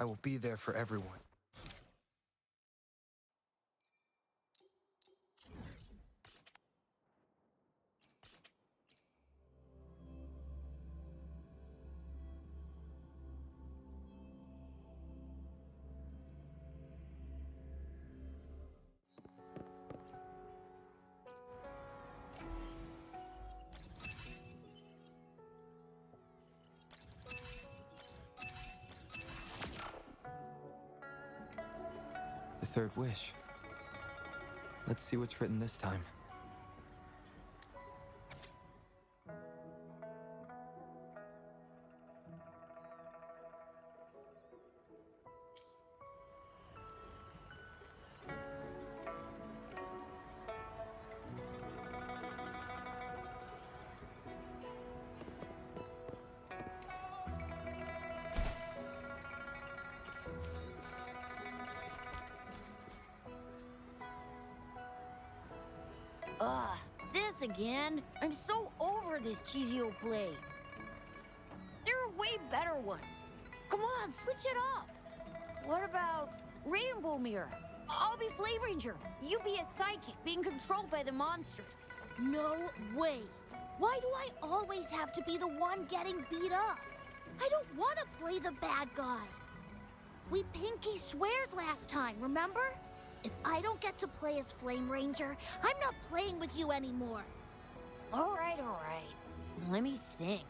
I will be there for everyone. The third wish. Let's see what's written this time. Ugh, this again? I'm so over this cheesy old play. There are way better ones. Come on, switch it up. What about Rainbow Mirror? I'll be Flame Ranger. You be a psychic being controlled by the monsters. No way. Why do I always have to be the one getting beat up? I don't want to play the bad guy. We pinky sweared last time, remember? If I don't get to play as Flame Ranger, I'm not playing with you anymore. All right. Let me think.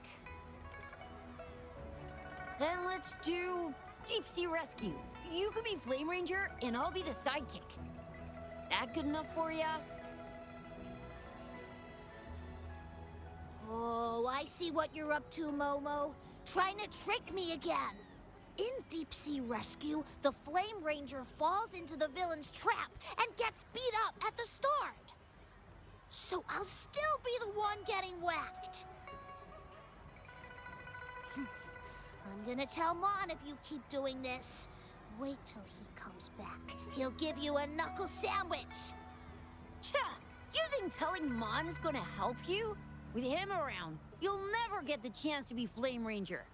Then let's do Deep Sea Rescue. You can be Flame Ranger, and I'll be the sidekick. That good enough for ya? Oh, I see what you're up to, Momo. Trying to trick me again. In Deep Sea Rescue, the Flame Ranger falls into the villain's trap and gets beat up at the start. So I'll still be the one getting whacked. I'm gonna tell Mon if you keep doing this. Wait till he comes back. He'll give you a knuckle sandwich. Cha! You think telling Mon's gonna help you? With him around, you'll never get the chance to be Flame Ranger.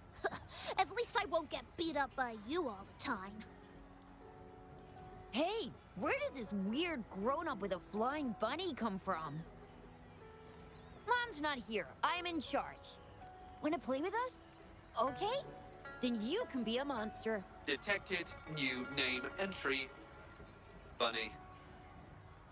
At least I won't get beat up by you all the time. Hey, where did this weird grown-up with a flying bunny come from? Mom's not here. I'm in charge. Wanna play with us? Okay? Then you can be a monster. Detected new name entry. Bunny.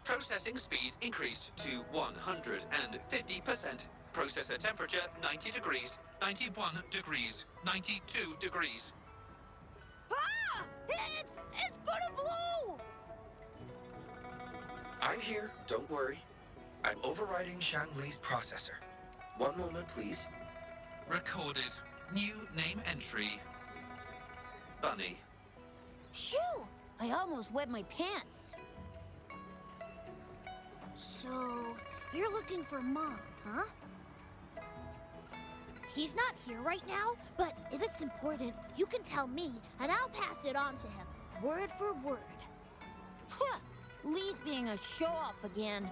Processing speed increased to 150%. Processor temperature 90 degrees, 91 degrees, 92 degrees. Ah! It's gonna blow! I'm here, don't worry. I'm overriding Shangli's processor. One moment, please. Recorded new name entry. Bunny. Phew! I almost wet my pants. So, you're looking for Mom, huh? He's not here right now, but if it's important, you can tell me, and I'll pass it on to him, word for word. Huh! Lee's being a show-off again.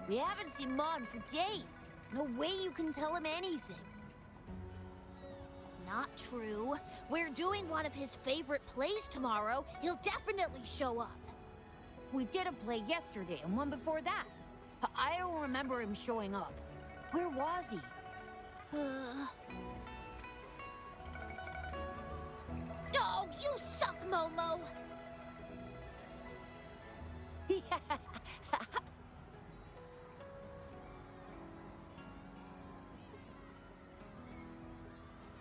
We haven't seen Mon for days. No way you can tell him anything. Not true. We're doing one of his favorite plays tomorrow. He'll definitely show up. We did a play yesterday and one before that. I don't remember him showing up. Where was he? Oh, you suck, Momo!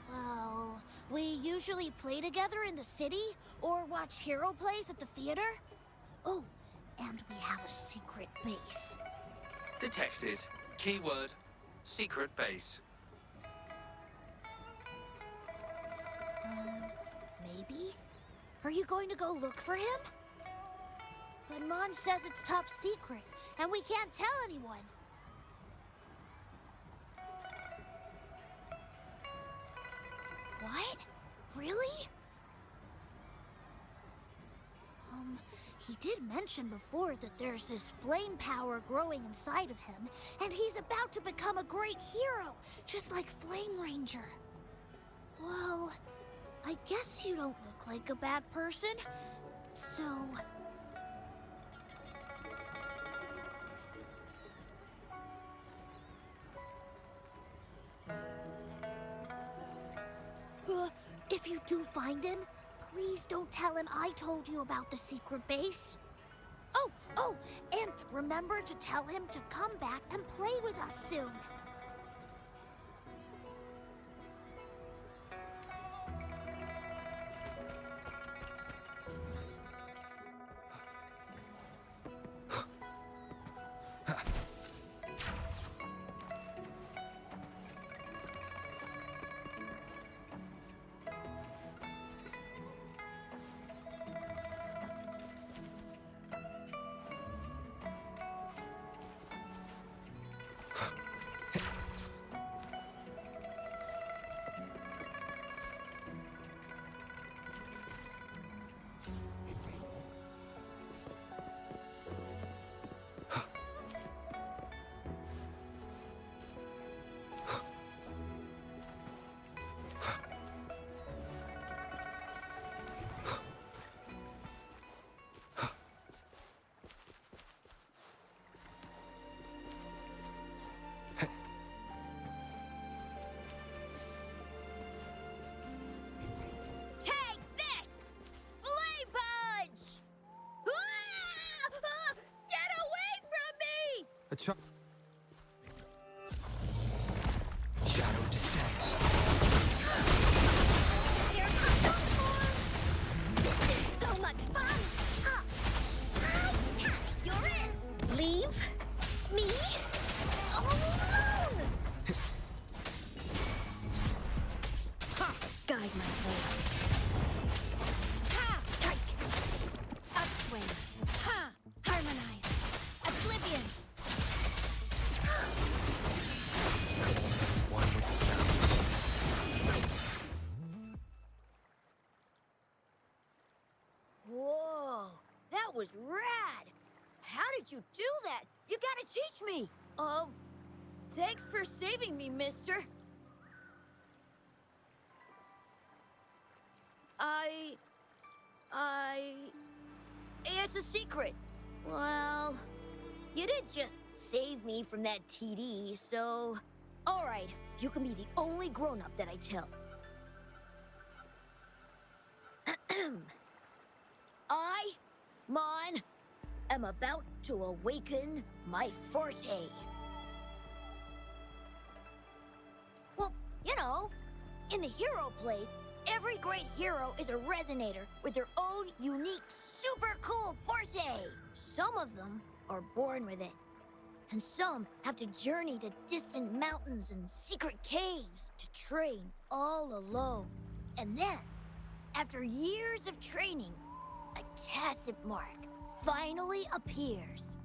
Well, we usually play together in the city or watch hero plays at the theater. Oh, and we have a secret base. Detected. Keyword secret base. Maybe? Are you going to go look for him? But Mon says it's top secret, and we can't tell anyone. What? Really? He did mention before that there's this flame power growing inside of him, and he's about to become a great hero, just like Flame Ranger. Well, I guess you don't look like a bad person. So... if you do find him, please don't tell him I told you about the secret base. Oh, and remember to tell him to come back and play with us soon. Take this! Flame punch! Ah! Get away from me! A shadow descends. Here comes the form! This is so much fun! You're in! Leave me alone! Guide my hand. Ha! Strike! Upswing. Ha! Harmonize. Oblivion. One with the sounds. Whoa, that was rad! How did you do that? You gotta teach me! Thanks for saving me, mister. It's a secret. Well, you didn't just save me from that TD, so... All right, you can be the only grown-up that I tell. I, Mon, am about to awaken my forte. Well, you know, in the hero plays, every great hero is a resonator with their own unique, super cool forte. Some of them are born with it, and some have to journey to distant mountains and secret caves to train all alone. And then, after years of training, a tacit mark finally appears.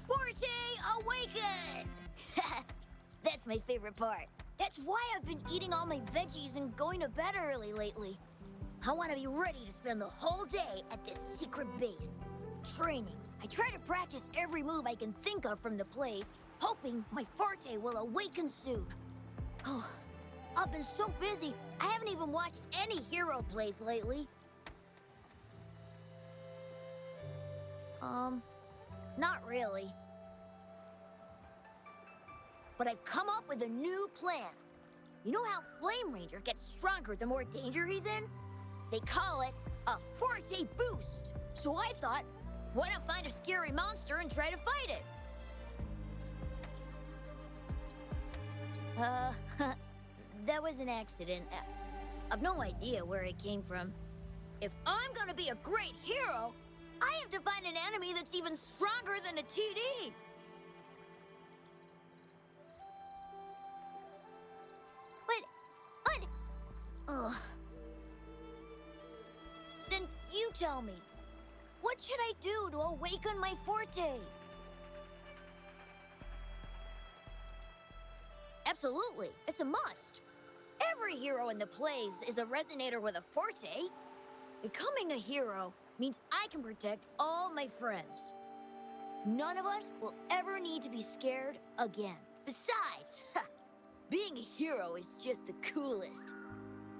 Forte awakened! That's my favorite part. That's why I've been eating all my veggies and going to bed early lately. I want to be ready to spend the whole day at this secret base. Training. I try to practice every move I can think of from the plays, hoping my forte will awaken soon. Oh, I've been so busy, I haven't even watched any hero plays lately. Not really. But I've come up with a new plan. You know how Flame Ranger gets stronger the more danger he's in? They call it a Forte Boost. So I thought, why not find a scary monster and try to fight it? That was an accident. I've no idea where it came from. If I'm gonna be a great hero, I have to find an enemy that's even stronger than a TD. But... Ugh. Then you tell me, what should I do to awaken my forte? Absolutely, it's a must. Every hero in the plays is a resonator with a forte. Becoming a hero means I can protect all my friends. None of us will ever need to be scared again. Besides, being a hero is just the coolest.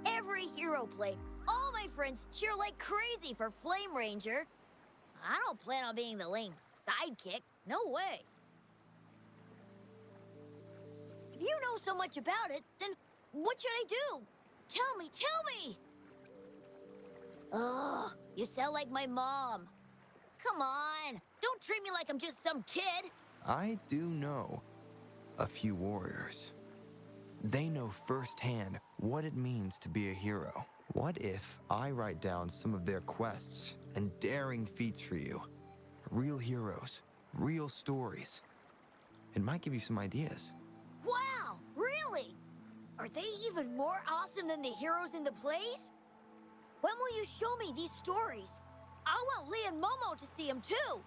Every every hero play, all my friends cheer like crazy for Flame Ranger. I don't plan on being the lame sidekick. No way. If you know so much about it, then what should I do? Tell me! Ugh, you sound like my mom. Come on, don't treat me like I'm just some kid. I do know a few warriors. They know firsthand what it means to be a hero. What if I write down some of their quests and daring feats for you? Real heroes, real stories. It might give you some ideas. Wow, really? Are they even more awesome than the heroes in the plays? When will you show me these stories? I want Lee and Momo to see them too.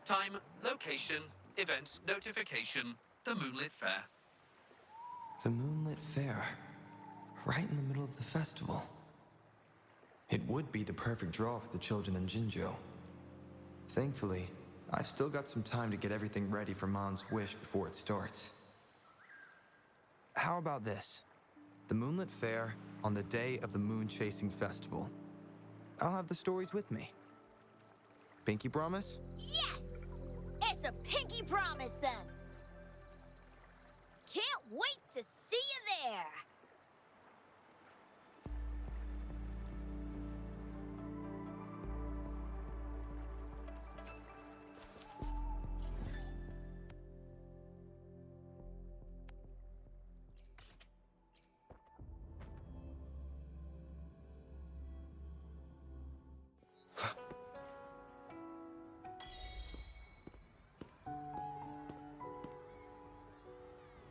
Time, location, event, notification, the Moonlit Fair. The Moonlit Fair, right in the middle of the festival. It would be the perfect draw for the children in Jinzhou. Thankfully, I've still got some time to get everything ready for Mon's wish before it starts. How about this? The Moonlit Fair on the day of the Moon Chasing Festival. I'll have the stories with me. Pinky promise? Yes! It's a pinky promise then. Can't wait to see you there.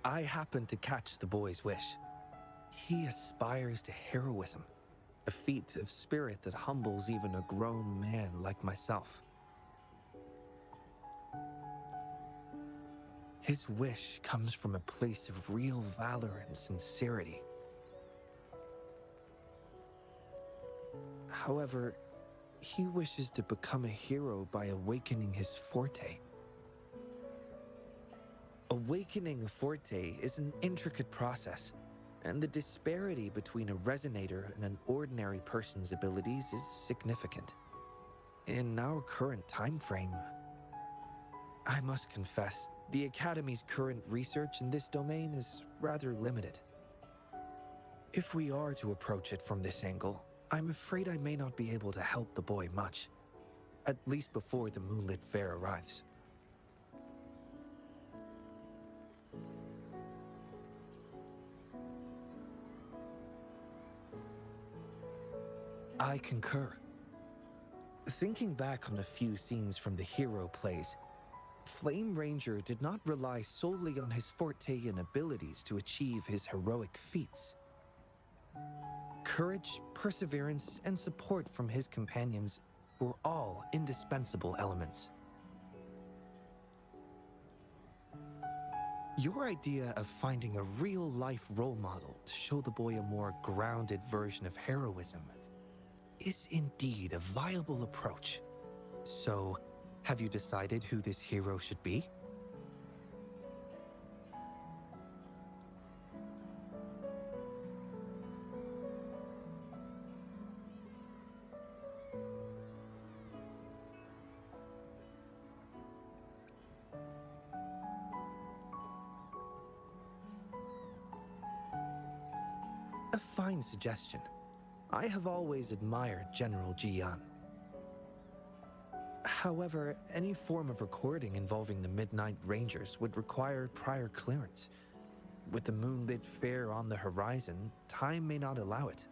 I happened to catch the boy's wish. He aspires to heroism, a feat of spirit that humbles even a grown man like myself. His wish comes from a place of real valor and sincerity. However, he wishes to become a hero by awakening his forte. Awakening a forte is an intricate process, and the disparity between a resonator and an ordinary person's abilities is significant. In our current time frame, I must confess, the Academy's current research in this domain is rather limited. If we are to approach it from this angle, I'm afraid I may not be able to help the boy much, at least before the Moonlit Fair arrives. I concur. Thinking back on a few scenes from the hero plays, Flame Ranger did not rely solely on his forte and abilities to achieve his heroic feats. Courage, perseverance, and support from his companions were all indispensable elements. Your idea of finding a real-life role model to show the boy a more grounded version of heroism is indeed a viable approach. So, have you decided who this hero should be? A fine suggestion. I have always admired General Jian. However, any form of recording involving the Midnight Rangers would require prior clearance. With the Moonlit Fair on the horizon, time may not allow it.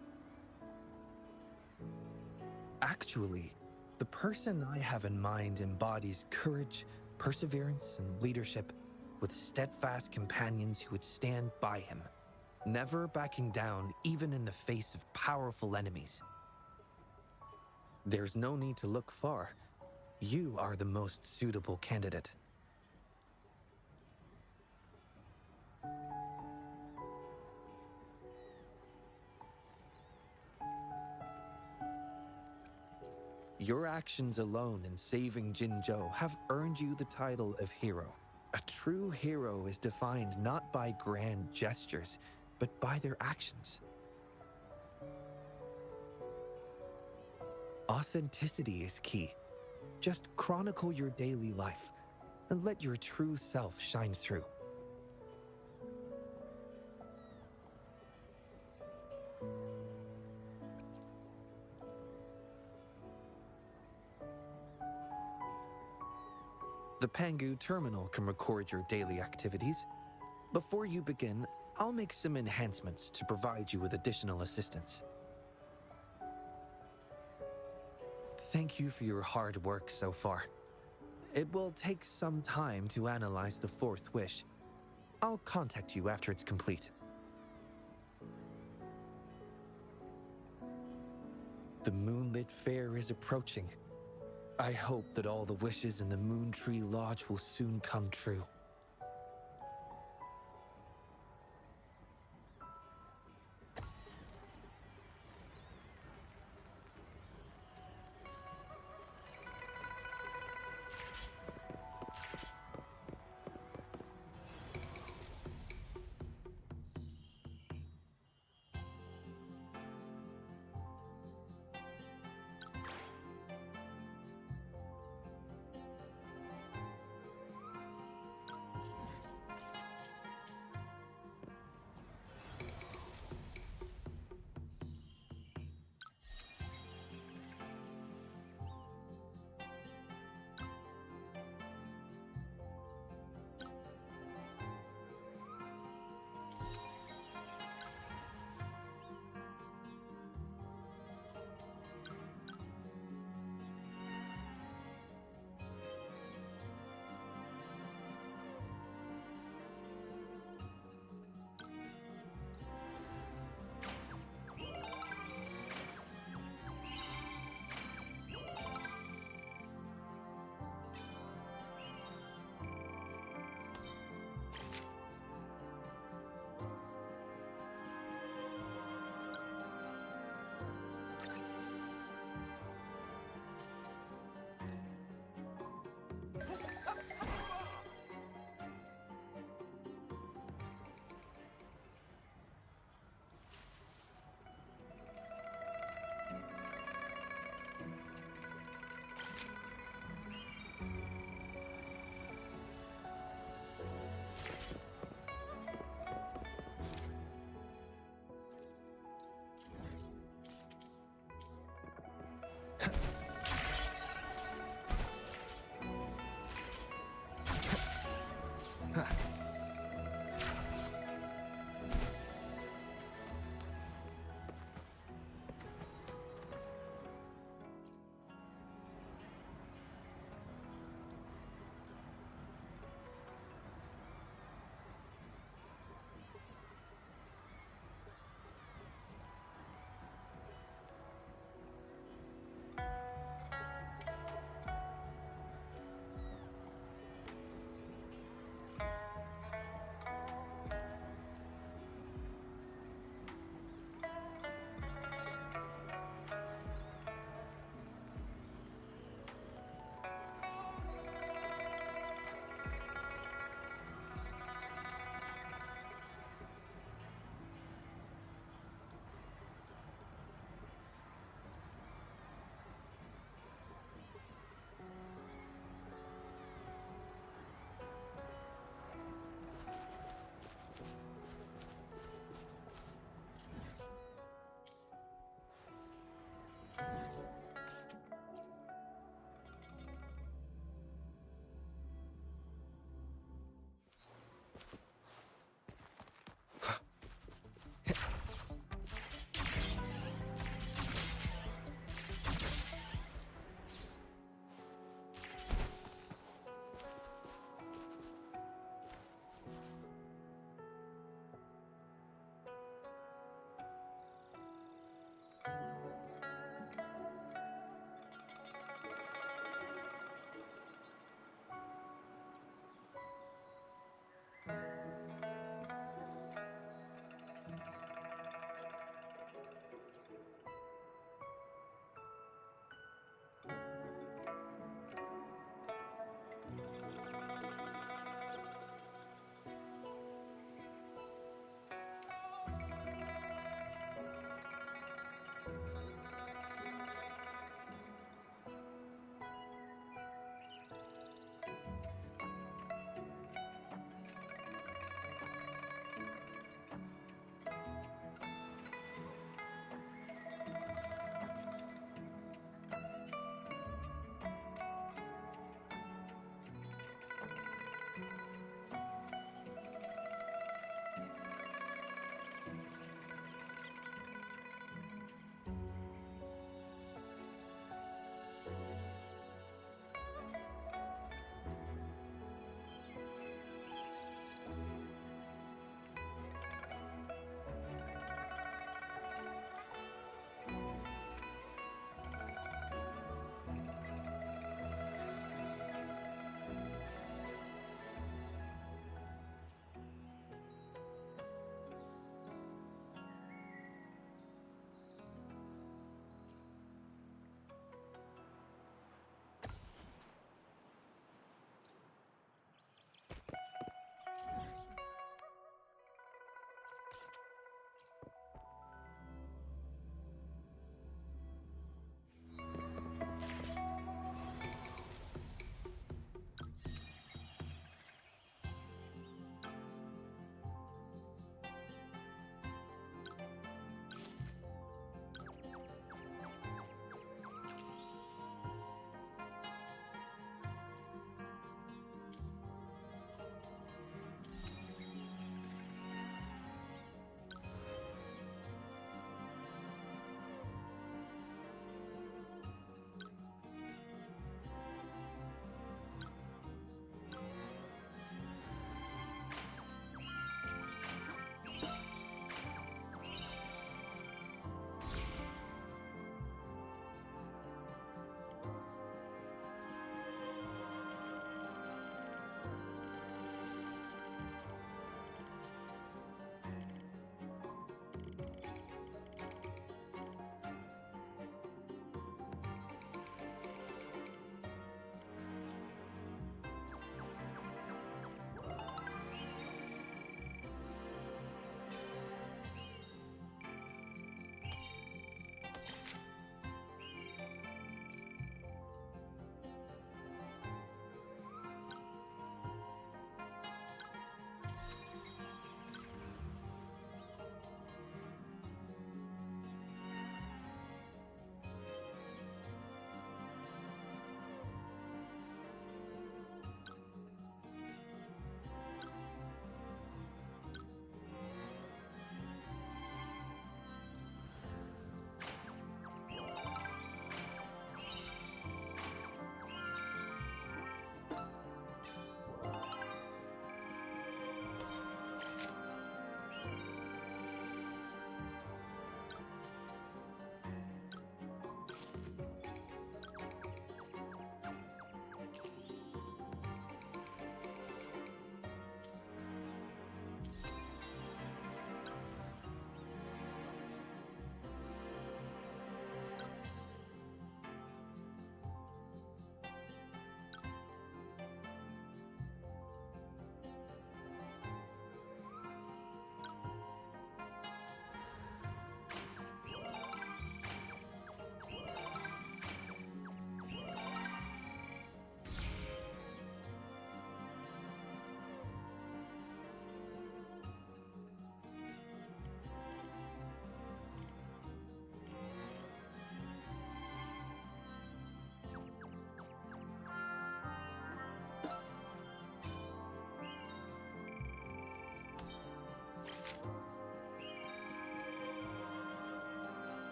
Actually, the person I have in mind embodies courage, perseverance, and leadership, with steadfast companions who would stand by him, never backing down even in the face of powerful enemies. There's no need to look far. You are the most suitable candidate. Your actions alone in saving Jinzhou have earned you the title of hero. A true hero is defined not by grand gestures, but by their actions. Authenticity is key. Just chronicle your daily life and let your true self shine through. The Pangu terminal can record your daily activities. Before you begin, I'll make some enhancements to provide you with additional assistance. Thank you for your hard work so far. It will take some time to analyze the fourth wish. I'll contact you after it's complete. The moonlit fair is approaching. I hope that all the wishes in the Moon Tree Lodge will soon come true.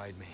guide me.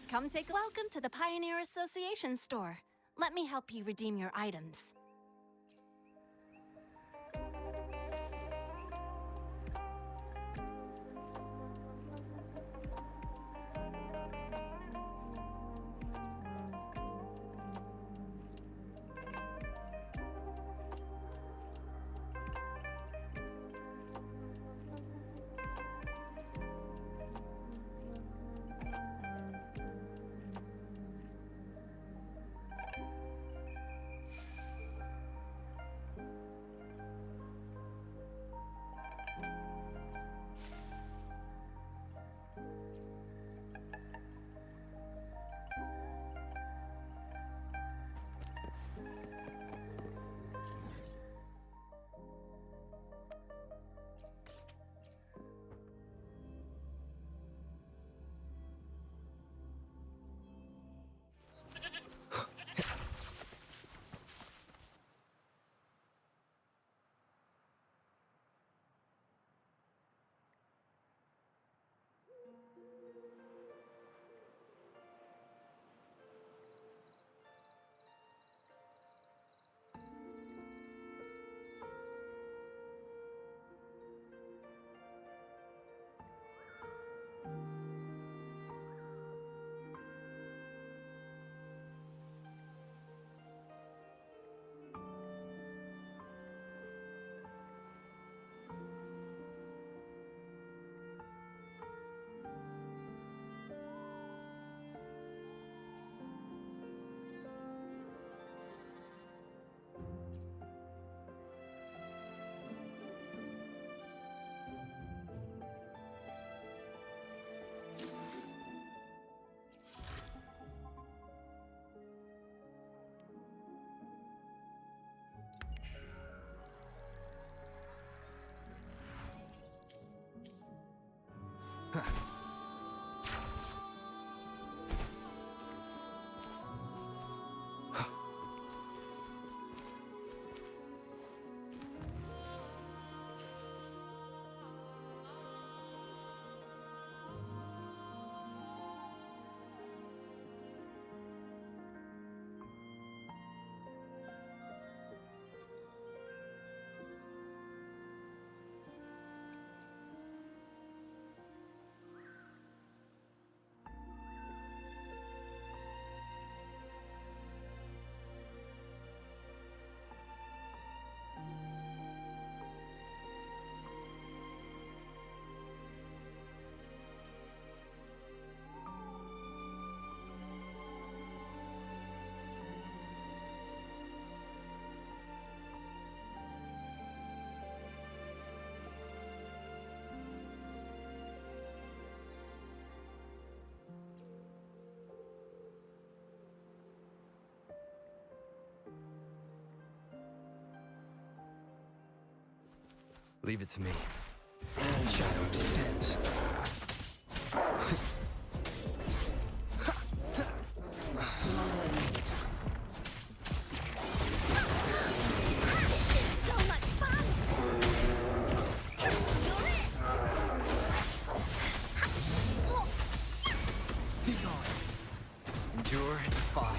Come take a welcome to the Pioneer Association store. Let me help you redeem your items. Leave it to me. Shadow descends. So much fun! You're it! Be gone. Endure and defy.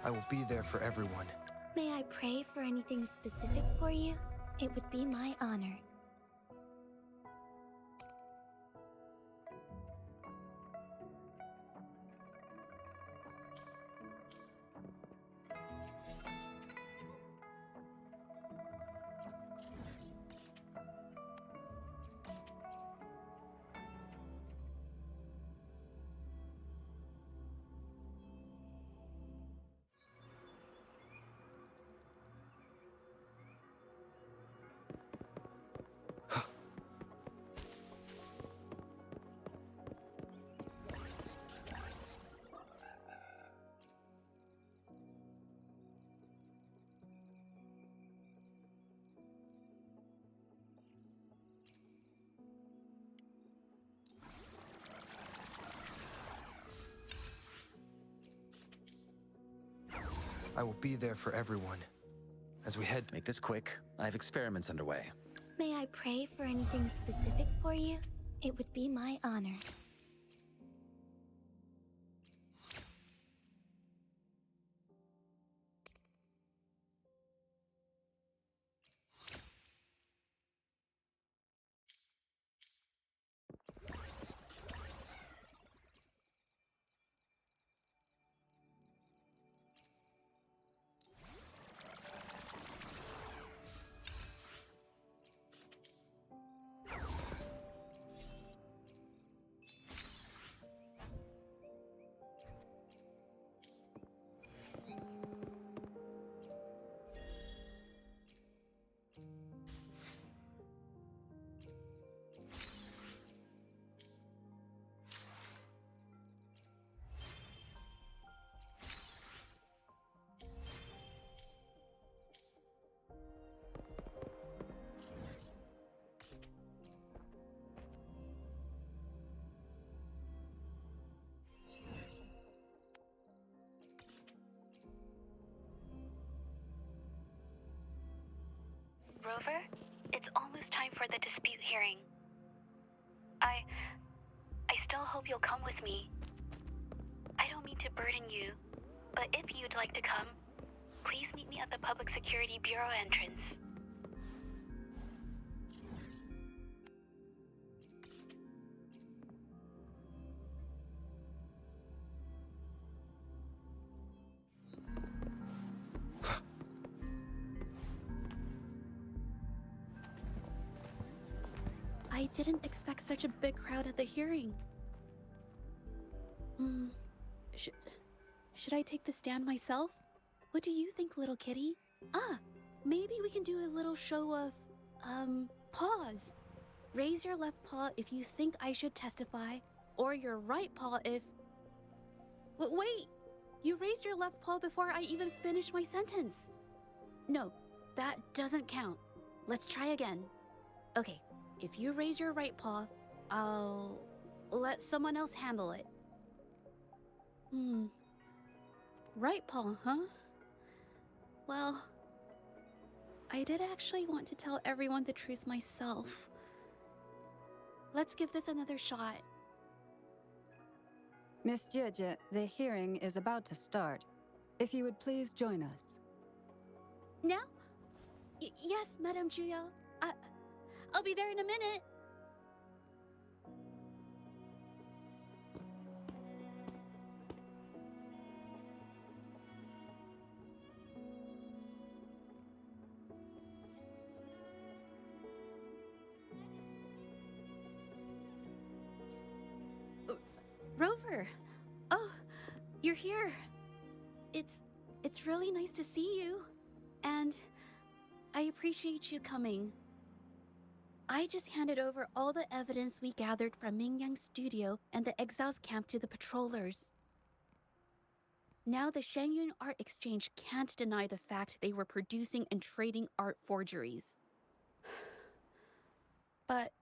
I will be there for everyone. May I pray for anything specific for you? It would be my honor. I will be there for everyone. As we head... Make this quick. I have experiments underway. May I pray for anything specific for you? It would be my honor. Rover, it's almost time for the dispute hearing. I still hope you'll come with me. I don't mean to burden you, but if you'd like to come, please meet me at the Public Security Bureau entrance. I didn't expect such a big crowd at the hearing. Should I take the stand myself? What do you think, little kitty? Maybe we can do a little show of, paws. Raise your left paw if you think I should testify, or your right paw if... Wait! You raised your left paw before I even finished my sentence. No, that doesn't count. Let's try again. Okay. If you raise your right paw, I'll let someone else handle it. Right paw, huh? Well, I did actually want to tell everyone the truth myself. Let's give this another shot. Miss Zhezhi, the hearing is about to start. If you would please join us. Now? Yes, Madame Juya. I'll be there in a minute. Rover. Oh, you're here. It's really nice to see you. And I appreciate you coming. I just handed over all the evidence we gathered from Mingyang's studio and the exiles camp to the patrollers. Now the Shangyun Art Exchange can't deny the fact they were producing and trading art forgeries. But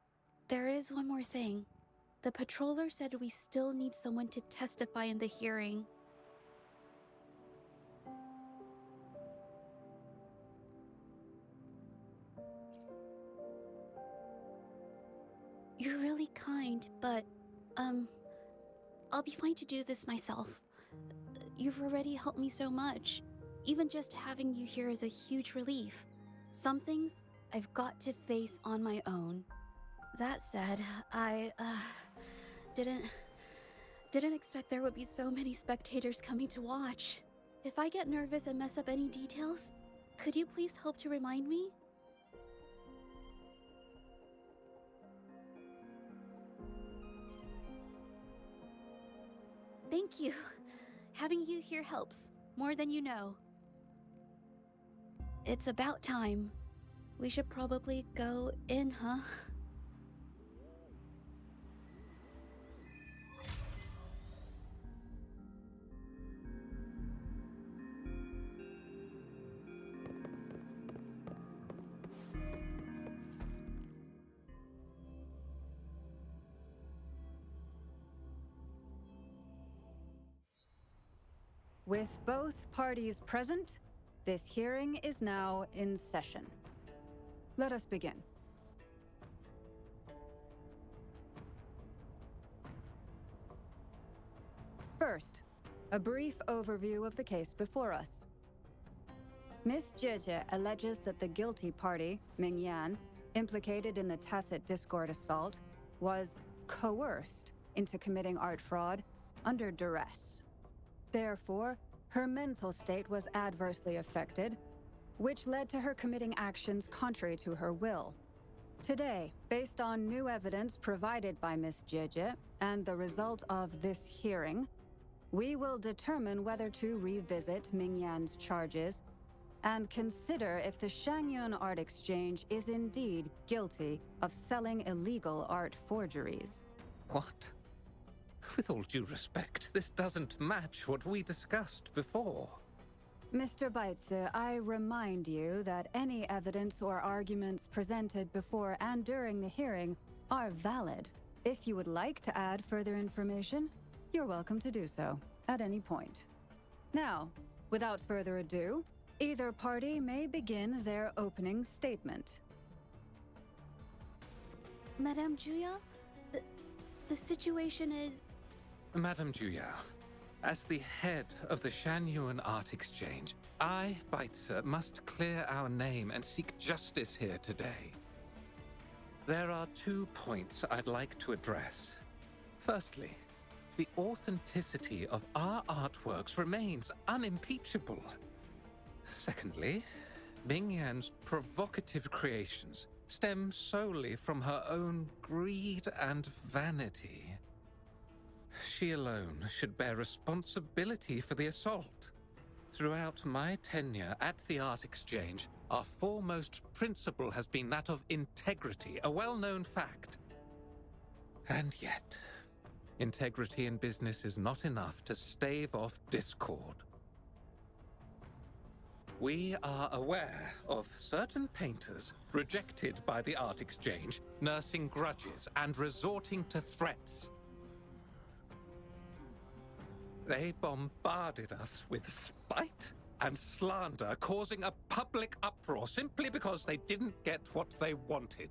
there is one more thing. The patroller said we still need someone to testify in the hearing. You're really kind, but, I'll be fine to do this myself. You've already helped me so much. Even just having you here is a huge relief. Some things I've got to face on my own. That said, I didn't expect there would be so many spectators coming to watch. If I get nervous and mess up any details, could you please help to remind me? Thank you. Having you here helps, more than you know. It's about time. We should probably go in, huh? With both parties present, this hearing is now in session. Let us begin. First, a brief overview of the case before us. Miss zhezhi alleges that the guilty party, Ming Yan, implicated in the tacit discord assault, was coerced into committing art fraud under duress. Therefore, her mental state was adversely affected, which led to her committing actions contrary to her will. Today, based on new evidence provided by Miss zhezhi and the result of this hearing, we will determine whether to revisit Ming Yan's charges and consider if the Shangyun Art Exchange is indeed guilty of selling illegal art forgeries. What? With all due respect, this doesn't match what we discussed before. Mr. Baitze, I remind you that any evidence or arguments presented before and during the hearing are valid. If you would like to add further information, you're welcome to do so at any point. Now, without further ado, either party may begin their opening statement. Madame Juya, the situation is... Madame Juya, as the head of the Shanyuan Art Exchange, I, Baitze, must clear our name and seek justice here today. There are 2 points I'd like to address. Firstly, the authenticity of our artworks remains unimpeachable. Secondly, Ming Yan's provocative creations stem solely from her own greed and vanity. She alone should bear responsibility for the assault. Throughout my tenure at the Art Exchange, our foremost principle has been that of integrity, a well-known fact. And yet, integrity in business is not enough to stave off discord. We are aware of certain painters rejected by the Art Exchange, nursing grudges and resorting to threats. They bombarded us with spite and slander, causing a public uproar simply because they didn't get what they wanted.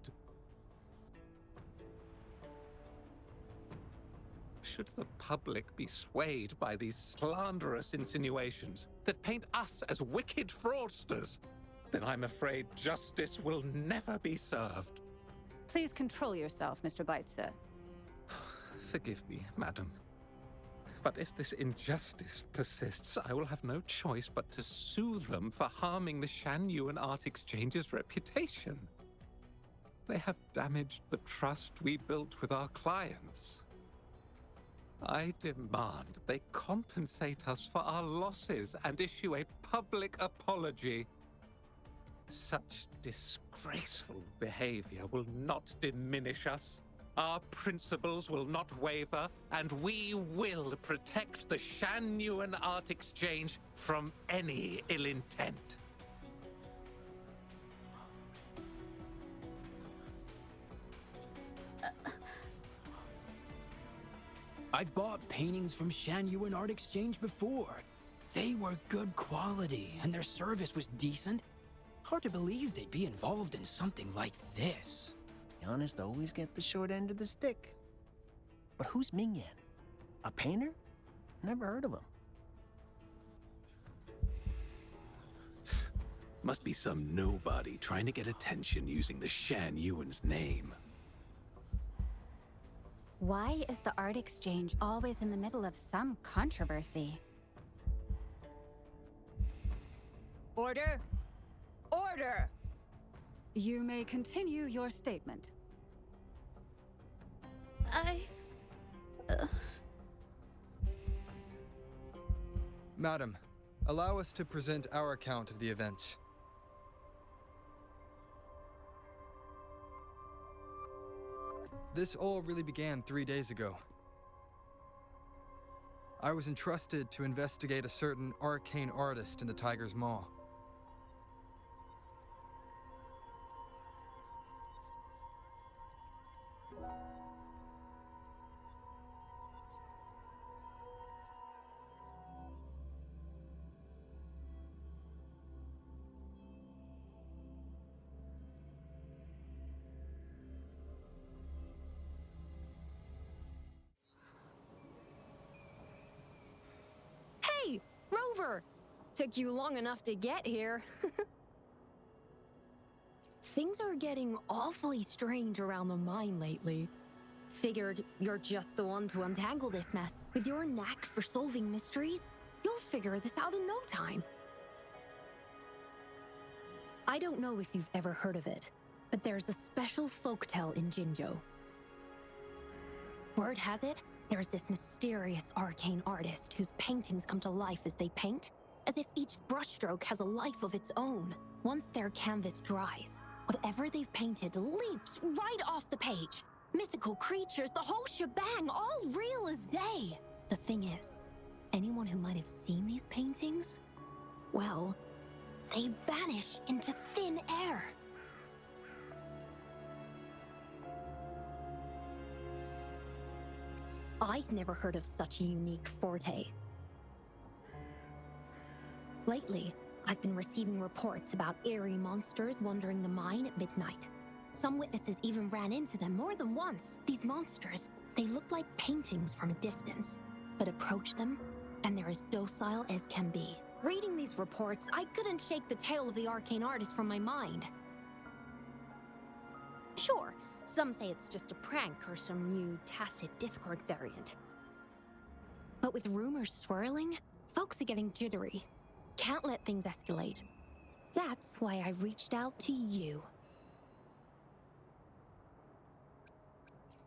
Should the public be swayed by these slanderous insinuations that paint us as wicked fraudsters, then I'm afraid justice will never be served. Please control yourself, Mr. Baitze. Forgive me, madam. But if this injustice persists, I will have no choice but to sue them for harming the Shanyuan Art Exchange's reputation. They have damaged the trust we built with our clients. I demand they compensate us for our losses and issue a public apology. Such disgraceful behavior will not diminish us. Our principles will not waver, and we will protect the Shanyuan Art Exchange from any ill intent. I've bought paintings from Shanyuan Art Exchange before. They were good quality, and their service was decent. Hard to believe they'd be involved in something like this. The honest always get the short end of the stick. But who's Ming Yan? A painter? Never heard of him. Must be some nobody trying to get attention using the Shan Yuan's name. Why is the art exchange always in the middle of some controversy? Order! Order! You may continue your statement. Madam, allow us to present our account of the events. This all really began 3 days ago. I was entrusted to investigate a certain arcane artist in the Tiger's Maw. Hey, Rover! Took you long enough to get here. Things are getting awfully strange around the mine lately. Figured you're just the one to untangle this mess. With your knack for solving mysteries, you'll figure this out in no time. I don't know if you've ever heard of it, but there's a special folktale in Jinzhou. Word has it, there's this mysterious arcane artist whose paintings come to life as they paint, as if each brushstroke has a life of its own. Once their canvas dries, whatever they've painted leaps right off the page. Mythical creatures, the whole shebang, all real as day. The thing is, anyone who might have seen these paintings, well, they vanish into thin air. I've never heard of such a unique forte. Lately, I've been receiving reports about eerie monsters wandering the mine at midnight. Some witnesses even ran into them more than once. These monsters, they look like paintings from a distance, but approach them, and they're as docile as can be. Reading these reports, I couldn't shake the tale of the arcane artist from my mind. Sure, some say it's just a prank or some new tacit Discord variant. But with rumors swirling, folks are getting jittery. Can't let things escalate. That's why I reached out to you.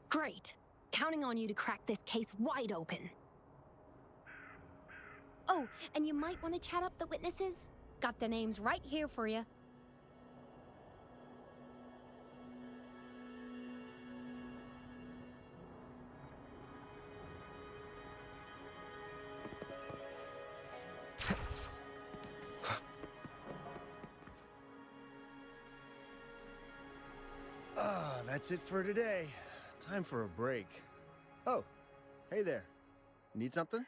Great. Counting on you to crack this case wide open. Oh, and you might want to chat up the witnesses. Got the names right here for you. That's it for today. Time for a break. Oh, hey there. Need something?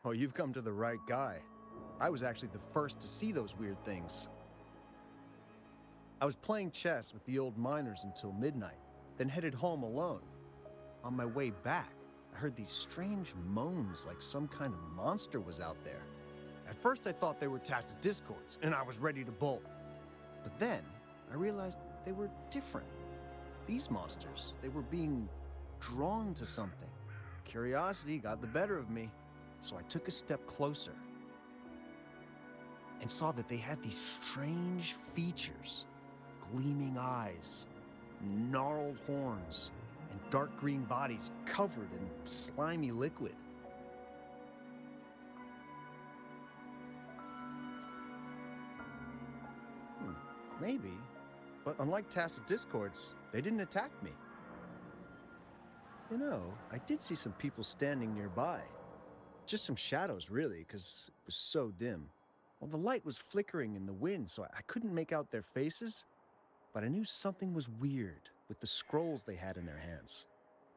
Oh, you've come to the right guy. I was actually the first to see those weird things. I was playing chess with the old miners until midnight, then headed home alone. On my way back, I heard these strange moans like some kind of monster was out there. At first I thought they were tacit discords, and I was ready to bolt. But then I realized they were different. These monsters, they were being drawn to something. Curiosity got the better of me, so I took a step closer and saw that they had these strange features. Gleaming eyes, gnarled horns, and dark green bodies covered in slimy liquid. Maybe. But unlike tacit discords, they didn't attack me. You know, I did see some people standing nearby. Just some shadows, really, because it was so dim. Well, the light was flickering in the wind, so I couldn't make out their faces. But I knew something was weird with the scrolls they had in their hands.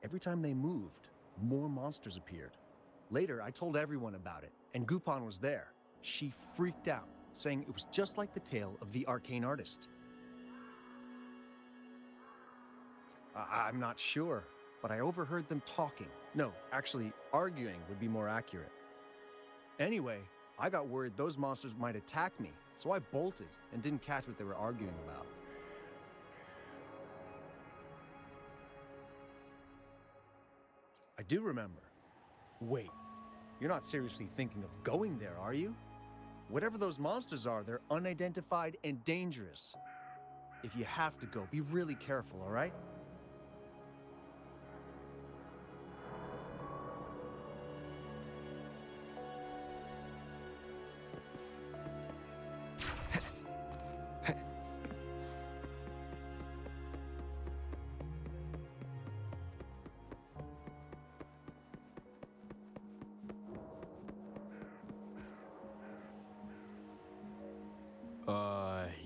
Every time they moved, more monsters appeared. Later, I told everyone about it, and Gupon was there. She freaked out, saying it was just like the tale of the arcane artist. I'm not sure, but I overheard them talking. No, actually, arguing would be more accurate. Anyway, I got worried those monsters might attack me, so I bolted and didn't catch what they were arguing about. I do remember. Wait, you're not seriously thinking of going there, are you? Whatever those monsters are, they're unidentified and dangerous. If you have to go, be really careful, all right?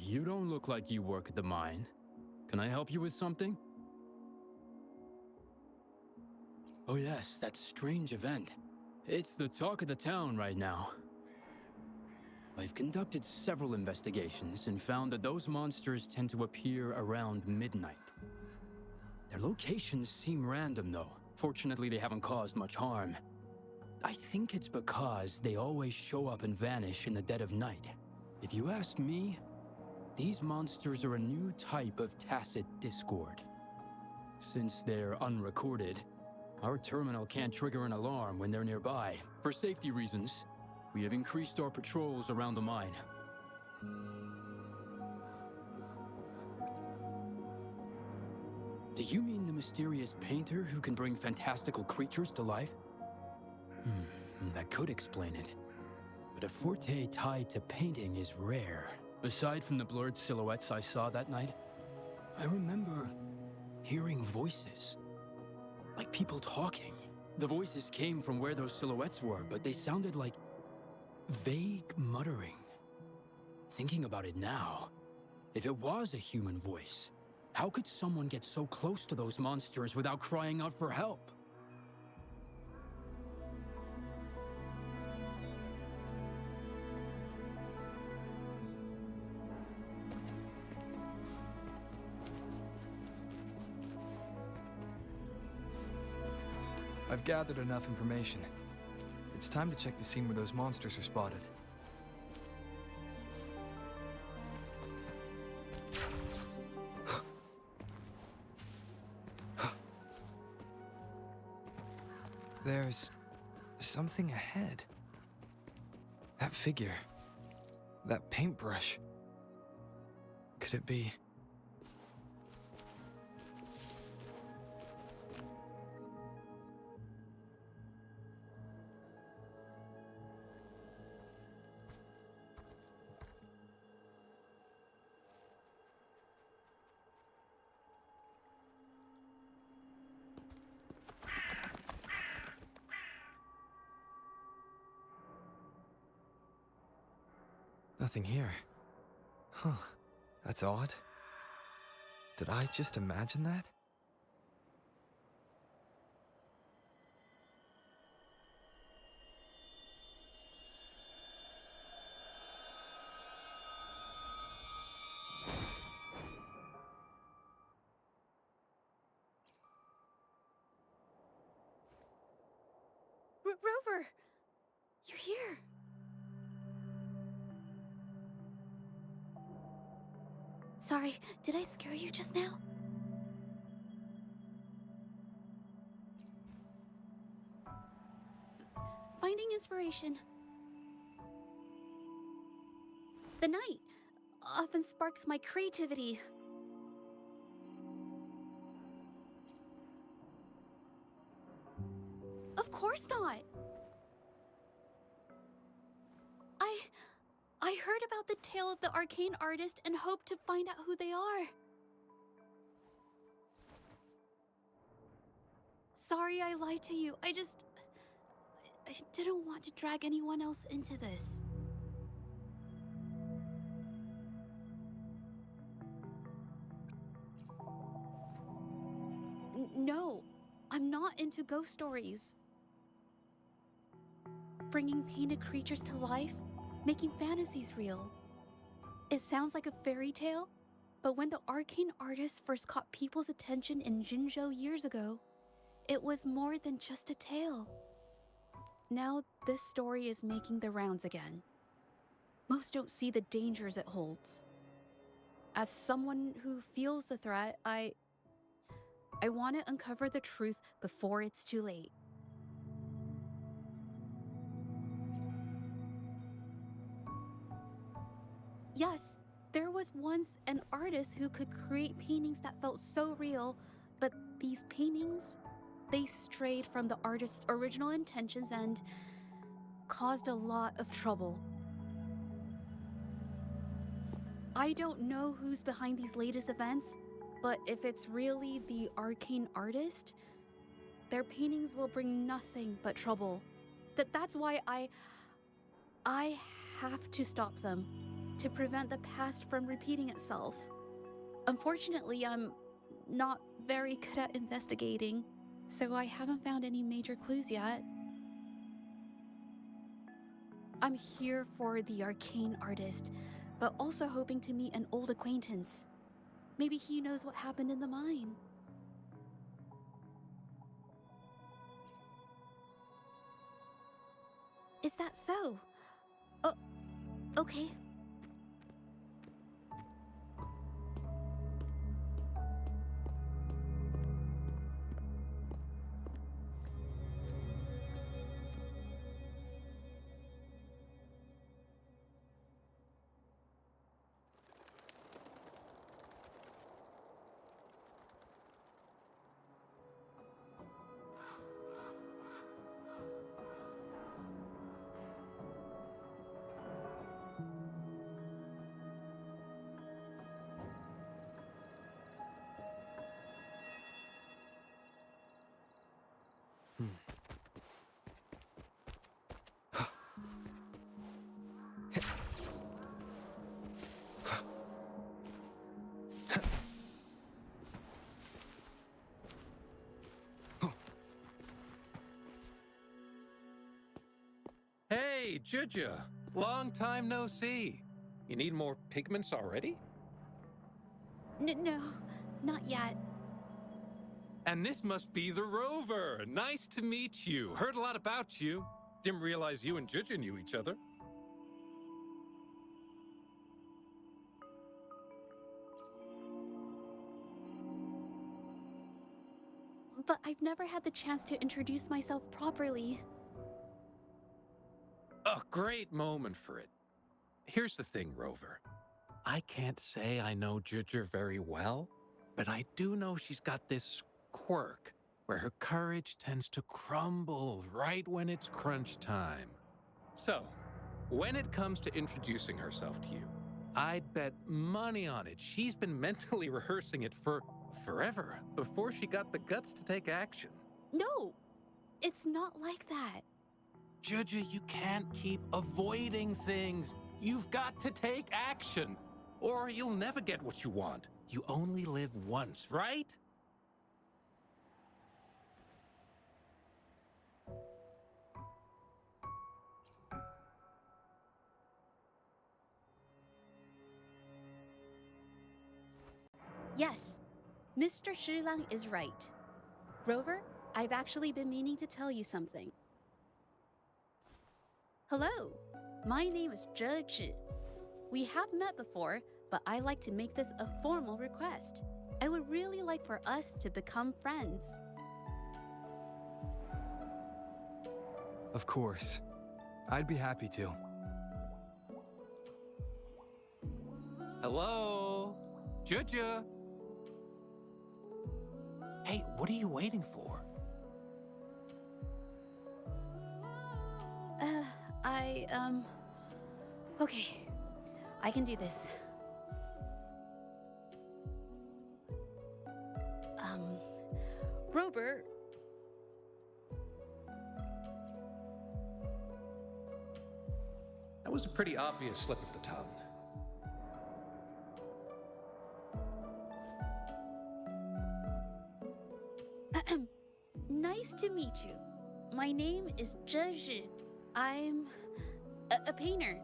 You don't look like you work at the mine. Can I help you with something? Oh yes, that strange event. It's the talk of the town right now. I've conducted several investigations and found that those monsters tend to appear around midnight. Their locations seem random though. Fortunately, they haven't caused much harm. I think it's because they always show up and vanish in the dead of night. If you ask me, these monsters are a new type of tacit discord. Since they're unrecorded, our terminal can't trigger an alarm when they're nearby. For safety reasons, we have increased our patrols around the mine. Do you mean the mysterious painter who can bring fantastical creatures to life? That could explain it. But a forte tied to painting is rare. Aside from the blurred silhouettes I saw that night, I remember hearing voices. Like people talking. The voices came from where those silhouettes were, but they sounded like vague muttering. Thinking about it now, if it was a human voice, how could someone get so close to those monsters without crying out for help? I've gathered enough information. It's time to check the scene where those monsters were spotted. There's something ahead. That figure. That paintbrush. Could it be... Nothing here. Huh. That's odd. Did I just imagine that? Rover! You're here! Sorry, did I scare you just now? Finding inspiration. The night often sparks my creativity. Of course not. I heard about the tale of the arcane artist and hoped to find out who they are. Sorry I lied to you. I didn't want to drag anyone else into this. No, I'm not into ghost stories. Bringing painted creatures to life, making fantasies real. It sounds like a fairy tale, but when the arcane artist first caught people's attention in Jinzhou years ago, it was more than just a tale. Now this story is making the rounds again. Most don't see the dangers it holds. As someone who feels the threat, I want to uncover the truth before it's too late. Yes, there was once an artist who could create paintings that felt so real, but these paintings, they strayed from the artist's original intentions and caused a lot of trouble. I don't know who's behind these latest events, but if it's really the arcane artist, their paintings will bring nothing but trouble. That's why I have to stop them, to prevent the past from repeating itself. Unfortunately, I'm not very good at investigating, so I haven't found any major clues yet. I'm here for the arcane artist, but also hoping to meet an old acquaintance. Maybe he knows what happened in the mine. Is that so? Oh, okay. Hey, zhezhi. Long time no see. You need more pigments already? No, not yet. And this must be the Rover. Nice to meet you. Heard a lot about you. Didn't realize you and zhezhi knew each other. But I've never had the chance to introduce myself properly. A great moment for it. Here's the thing, Rover. I can't say I know zhezhi very well, but I do know she's got this quirk where her courage tends to crumble right when it's crunch time. So, when it comes to introducing herself to you, I'd bet money on it she's been mentally rehearsing it for forever before she got the guts to take action. No, it's not like that. zhezhi, you can't keep avoiding things. You've got to take action, or you'll never get what you want. You only live once, right? Yes, Mr. Shilang is right. Rover, I've actually been meaning to tell you something. Hello, my name is zhezhi. We have met before, but I like to make this a formal request. I would really like for us to become friends. Of course. I'd be happy to. Hello? zhezhi? Hey, what are you waiting for? Okay. I can do this. Robert. That was a pretty obvious slip of the tongue. Nice to meet you. My name is zhezhi. I'm a painter.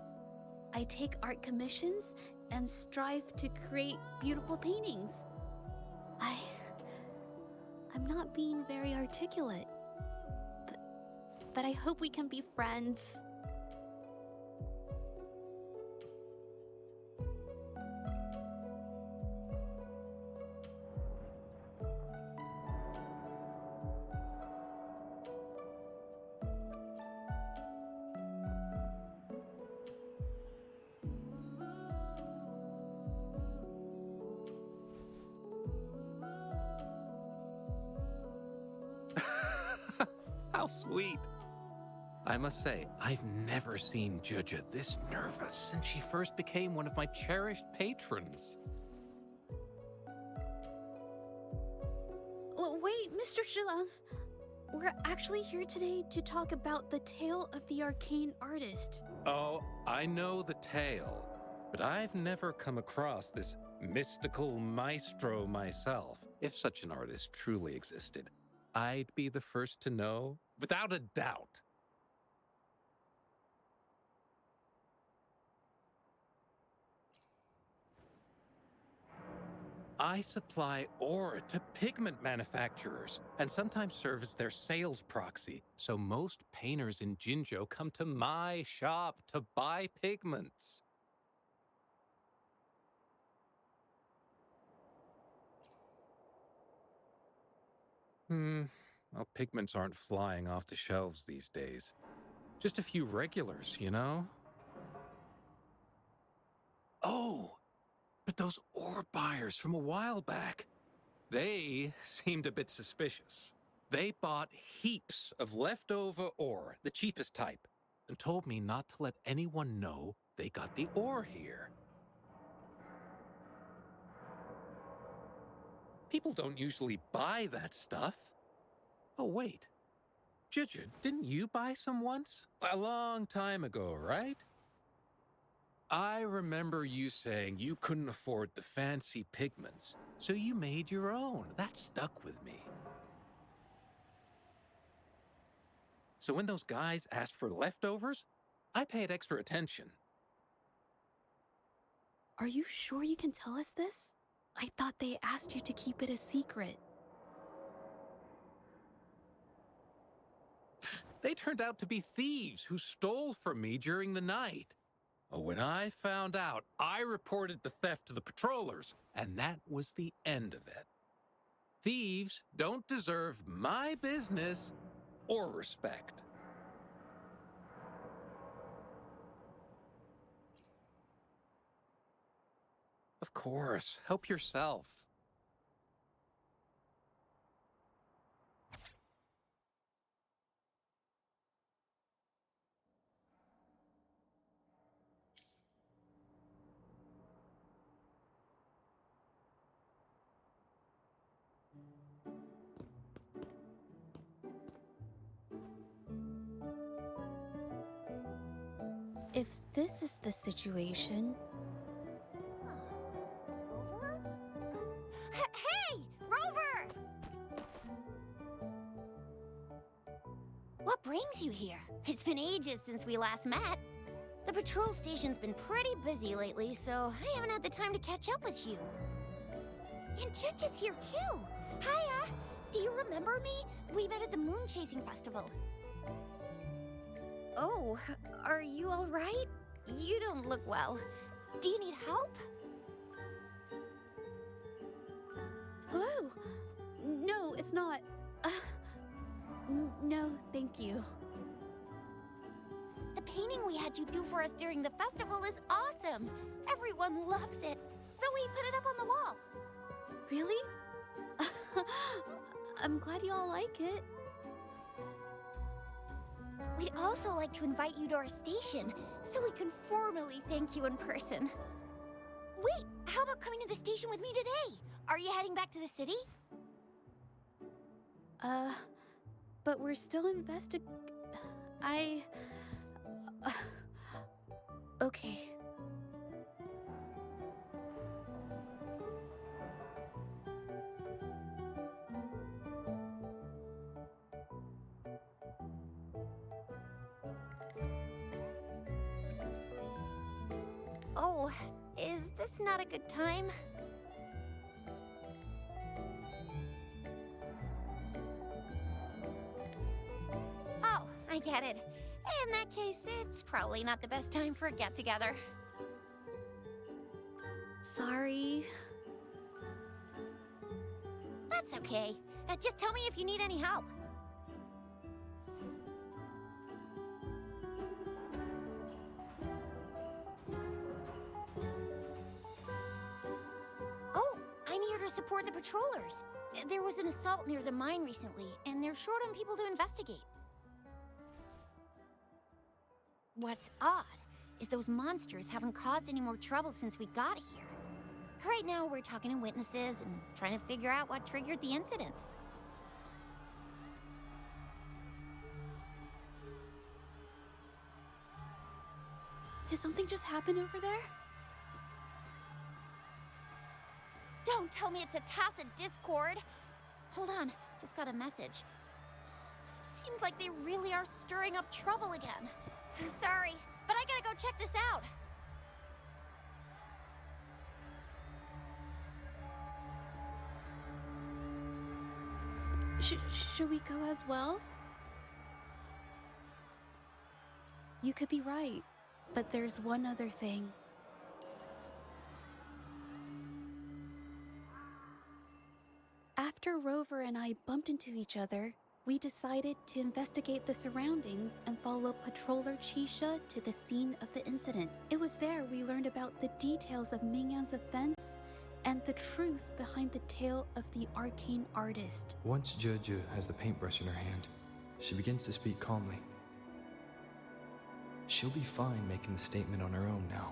I take art commissions and strive to create beautiful paintings. I'm not being very articulate, but I hope we can be friends. How sweet. I must say, I've never seen Zhezhi this nervous since she first became one of my cherished patrons. Well, wait, Mr. Zhilang. We're actually here today to talk about the tale of the arcane artist. Oh, I know the tale, but I've never come across this mystical maestro myself. If such an artist truly existed, I'd be the first to know, without a doubt. I supply ore to pigment manufacturers and sometimes serve as their sales proxy, so most painters in Jinzhou come to my shop to buy pigments. Well, pigments aren't flying off the shelves these days. Just a few regulars, you know? Oh! But those ore buyers from a while back, they seemed a bit suspicious. They bought heaps of leftover ore, the cheapest type, and told me not to let anyone know they got the ore here. People don't usually buy that stuff. Oh, wait. Zhezhi, didn't you buy some once? A long time ago, right? I remember you saying you couldn't afford the fancy pigments, so you made your own. That stuck with me. So when those guys asked for leftovers, I paid extra attention. Are you sure you can tell us this? I thought they asked you to keep it a secret. They turned out to be thieves who stole from me during the night. When I found out, I reported the theft to the patrollers, and that was the end of it. Thieves don't deserve my business or respect. Of course, help yourself. If this is the situation... Rover? Hey! Rover! What brings you here? It's been ages since we last met. The patrol station's been pretty busy lately, so I haven't had the time to catch up with you. And Zhezhi's here too. Hiya! Do you remember me? We met at the moon chasing festival. Oh, are you all right? You don't look well. Do you need help? Hello? No, it's not. No, thank you. The painting we had you do for us during the festival is awesome. Everyone loves it, so we put it up on the wall. Really? I'm glad you all like it. We'd also like to invite you to our station, so we can formally thank you in person. Wait, how about coming to the station with me today? Are you heading back to the city? But we're still okay. Oh, is this not a good time? Oh, I get it. In that case, it's probably not the best time for a get-together. Sorry. That's okay. Just tell me if you need any help. Oh, I'm here to support the patrollers. There was an assault near the mine recently, and they're short on people to investigate. What's odd is those monsters haven't caused any more trouble since we got here. Right now, we're talking to witnesses and trying to figure out what triggered the incident. Did something just happen over there? Don't tell me it's a tacit discord. Hold on, just got a message. Seems like they really are stirring up trouble again. Sorry, but I gotta go check this out. Should we go as well? You could be right, but there's one other thing. After Rover and I bumped into each other, we decided to investigate the surroundings and follow Patroller Chisha to the scene of the incident. It was there we learned about the details of Mingyan's offense and the truth behind the tale of the arcane artist. Once Zhezhi has the paintbrush in her hand, she begins to speak calmly. She'll be fine making the statement on her own now.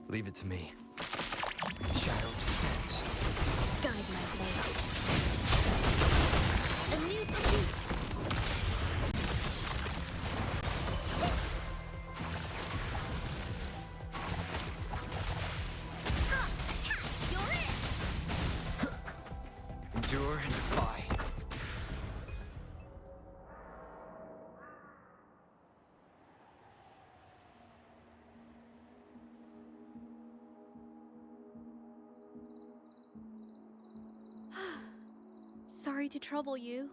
Leave it to me. Shadow descends. Guide my blade. A new technique. Endure and defy. Sorry to trouble you.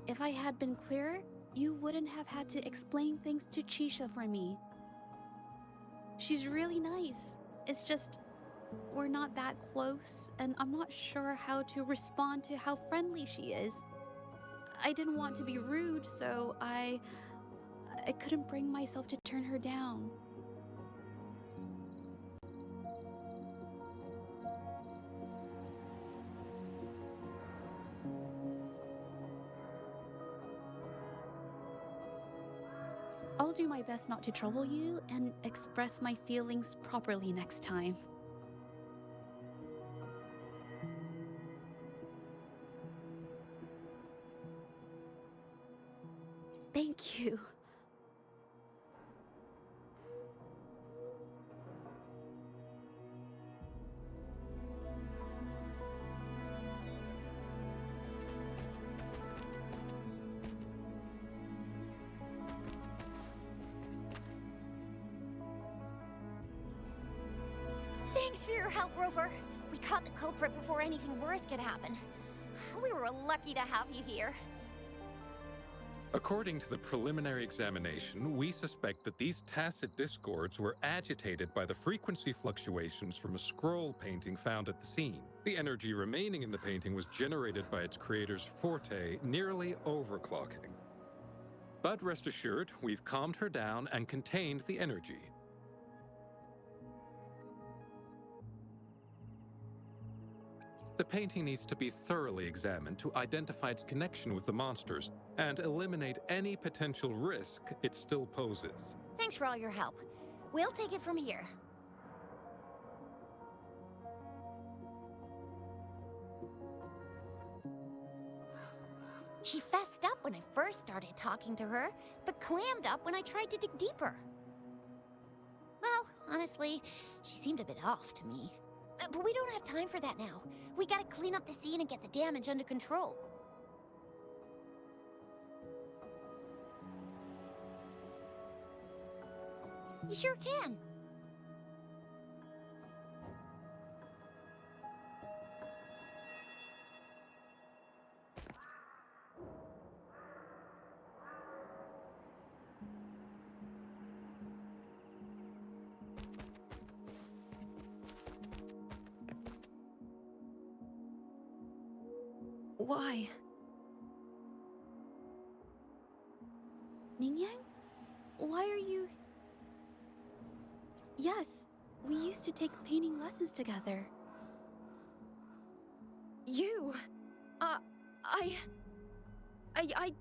If I had been clearer, you wouldn't have had to explain things to Chisha for me. She's really nice. It's just, we're not that close, and I'm not sure how to respond to how friendly she is. I didn't want to be rude, so I couldn't bring myself to turn her down. I'll do my best not to trouble you and express my feelings properly next time. Thank you. Thanks for your help, Rover. We caught the culprit before anything worse could happen. We were lucky to have you here. According to the preliminary examination, we suspect that these tacit discords were agitated by the frequency fluctuations from a scroll painting found at the scene. The energy remaining in the painting was generated by its creator's forte, nearly overclocking. But rest assured, we've calmed her down and contained the energy. The painting needs to be thoroughly examined to identify its connection with the monsters and eliminate any potential risk it still poses. Thanks for all your help. We'll take it from here. She fessed up when I first started talking to her, but clammed up when I tried to dig deeper. Well, honestly, she seemed a bit off to me. But we don't have time for that now. We gotta clean up the scene and get the damage under control. You sure can. Why? Mingyang? Why are you... Yes, we used to take painting lessons together. You... I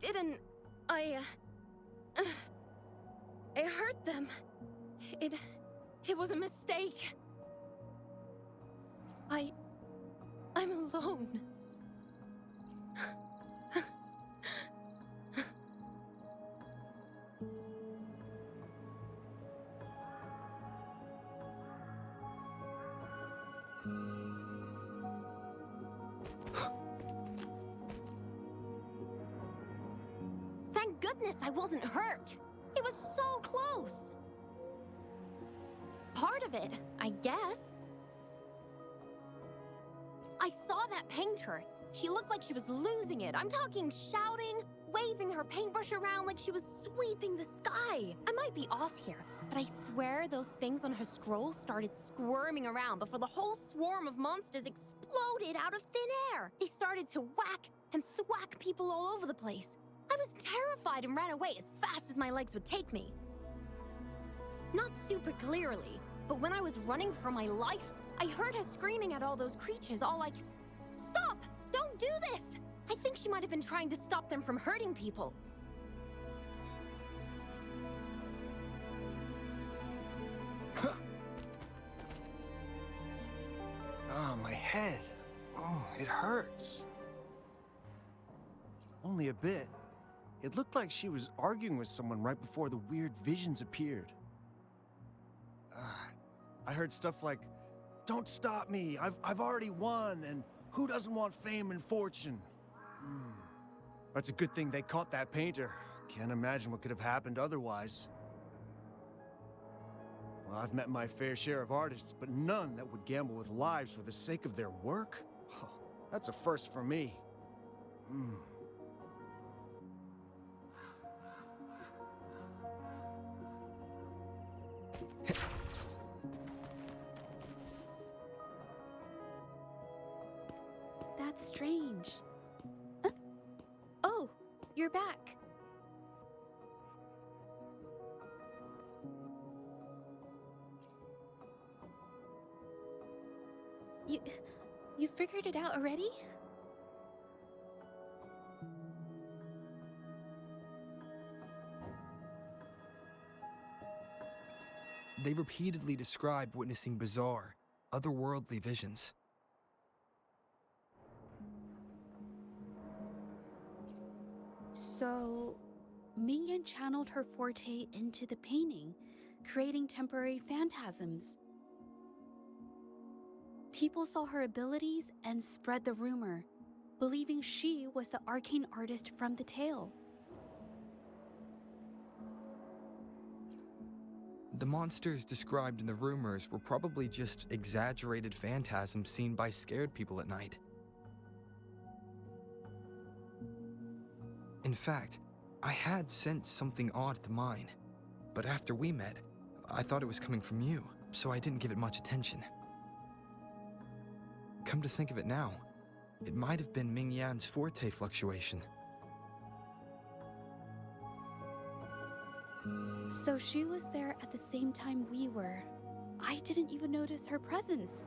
didn't... I hurt them. It was a mistake. I'm alone. Thank goodness I wasn't hurt. It was so close. Part of it, I guess. I saw that painter. She looked like she was losing it. I'm talking shouting, waving her paintbrush around like she was sweeping the sky. I might be off here, but I swear those things on her scroll started squirming around before the whole swarm of monsters exploded out of thin air. They started to whack and thwack people all over the place. I was terrified and ran away as fast as my legs would take me. Not super clearly, but when I was running for my life, I heard her screaming at all those creatures, all like, "Stop! Don't do this!" I think she might have been trying to stop them from hurting people. Oh, my head. Oh, it hurts. Only a bit. It looked like she was arguing with someone right before the weird visions appeared. I heard stuff like, "Don't stop me, I've already won, and who doesn't want fame and fortune?" That's a good thing they caught that painter. Can't imagine what could have happened otherwise. Well, I've met my fair share of artists, but none that would gamble with lives for the sake of their work? That's a first for me. That's strange. Huh? Oh, you're back. You figured it out already? They repeatedly describe witnessing bizarre, otherworldly visions. So, Mingyan channeled her forte into the painting, creating temporary phantasms. People saw her abilities and spread the rumor, believing she was the arcane artist from the tale. The monsters described in the rumors were probably just exaggerated phantasms seen by scared people at night. In fact, I had sensed something odd at the mine, but after we met, I thought it was coming from you, so I didn't give it much attention. Come to think of it now, it might have been Mingyan's forte fluctuation. So she was there at the same time we were. I didn't even notice her presence.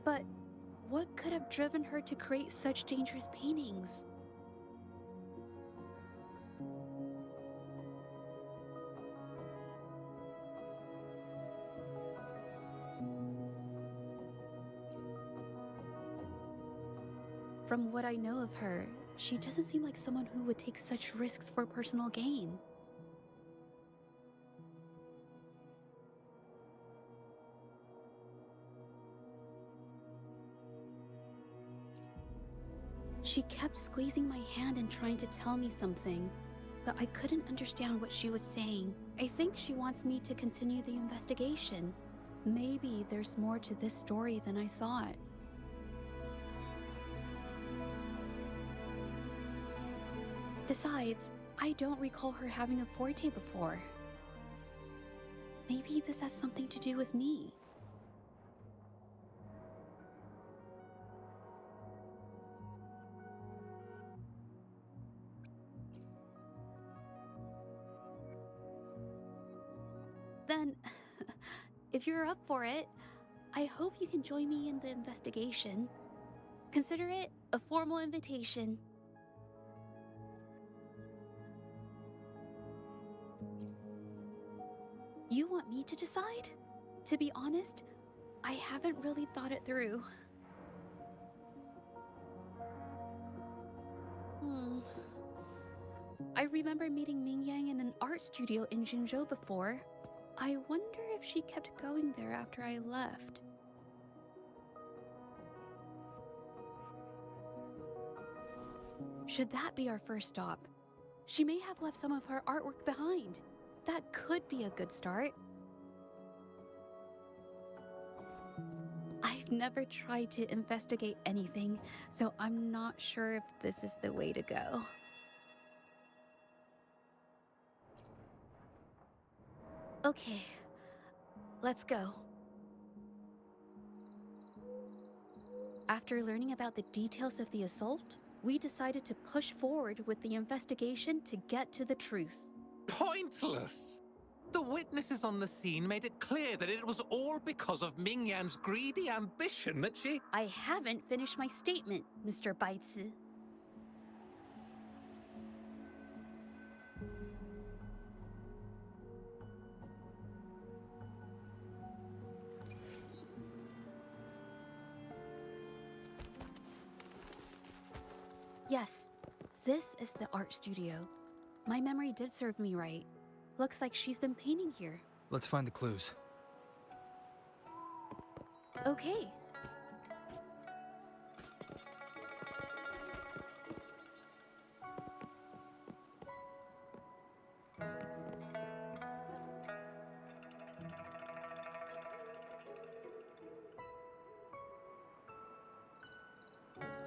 But what could have driven her to create such dangerous paintings? From what I know of her, she doesn't seem like someone who would take such risks for personal gain. She kept squeezing my hand and trying to tell me something, but I couldn't understand what she was saying. I think she wants me to continue the investigation. Maybe there's more to this story than I thought. Besides, I don't recall her having a forte before. Maybe this has something to do with me. Then, if you're up for it, I hope you can join me in the investigation. Consider it a formal invitation. You want me to decide? To be honest, I haven't really thought it through. I remember meeting Ming Yang in an art studio in Jinzhou before. I wonder if she kept going there after I left. Should that be our first stop? She may have left some of her artwork behind. That could be a good start. I've never tried to investigate anything, so I'm not sure if this is the way to go. Okay, let's go. After learning about the details of the assault, we decided to push forward with the investigation to get to the truth. Pointless! The witnesses on the scene made it clear that it was all because of Ming Yan's greedy ambition that she... I haven't finished my statement, Mr. Baizi. Yes, this is the art studio. My memory did serve me right. Looks like she's been painting here. Let's find the clues. Okay.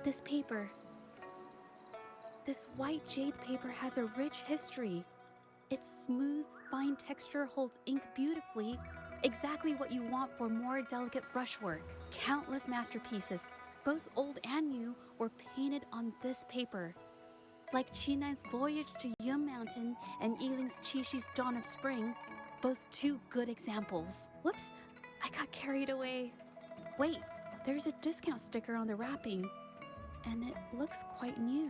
This paper. This white jade paper has a rich history. Its smooth, fine texture holds ink beautifully, exactly what you want for more delicate brushwork. Countless masterpieces, both old and new, were painted on this paper. Like Qinan's Voyage to Yun Mountain and Yiling's Qixu's Dawn of Spring, both two good examples. Whoops, I got carried away. Wait, there's a discount sticker on the wrapping, and it looks quite new.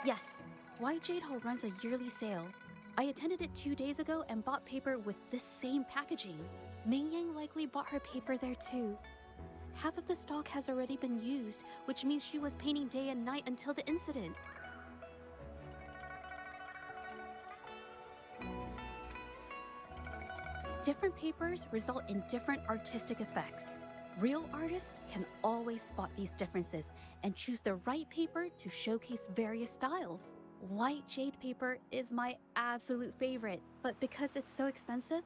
Yes, White Jade Hall runs a yearly sale. I attended it 2 days ago and bought paper with this same packaging. Ming Yang likely bought her paper there too. Half of the stock has already been used, which means she was painting day and night until the incident. Different papers result in different artistic effects. Real artists can always spot these differences and choose the right paper to showcase various styles. White jade paper is my absolute favorite, but because it's so expensive,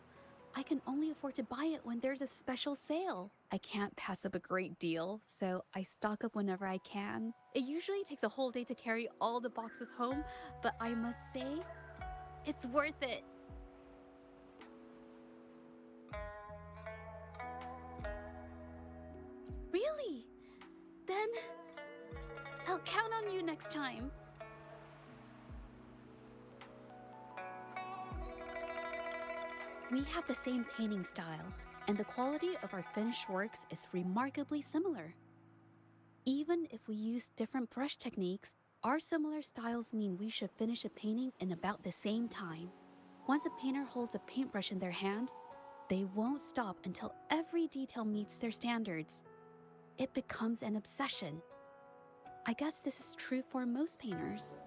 I can only afford to buy it when there's a special sale. I can't pass up a great deal, so I stock up whenever I can. It usually takes a whole day to carry all the boxes home, but I must say, it's worth it. Really? Then I'll count on you next time. We have the same painting style, and the quality of our finished works is remarkably similar. Even if we use different brush techniques, our similar styles mean we should finish a painting in about the same time. Once a painter holds a paintbrush in their hand, they won't stop until every detail meets their standards. It becomes an obsession. I guess this is true for most painters.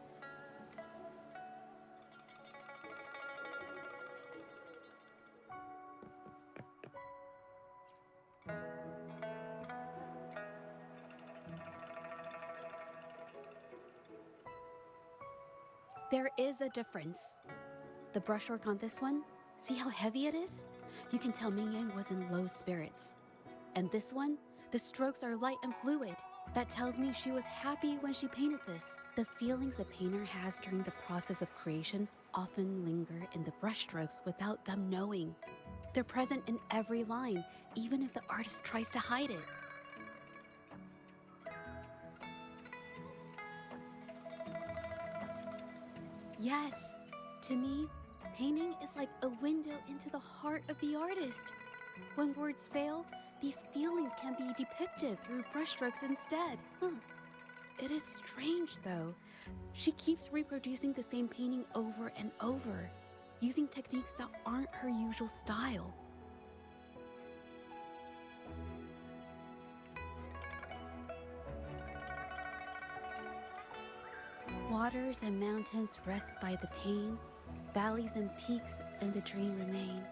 There is a difference. The brushwork on this one, see how heavy it is? You can tell Ming Yang was in low spirits. And this one, the strokes are light and fluid. That tells me she was happy when she painted this. The feelings a painter has during the process of creation often linger in the brushstrokes without them knowing. They're present in every line, even if the artist tries to hide it. Yes. To me, painting is like a window into the heart of the artist. When words fail, these feelings can be depicted through brushstrokes instead. It is strange, though. She keeps reproducing the same painting over and over, using techniques that aren't her usual style. Waters and mountains rest by the pane, valleys and peaks in the dream remain.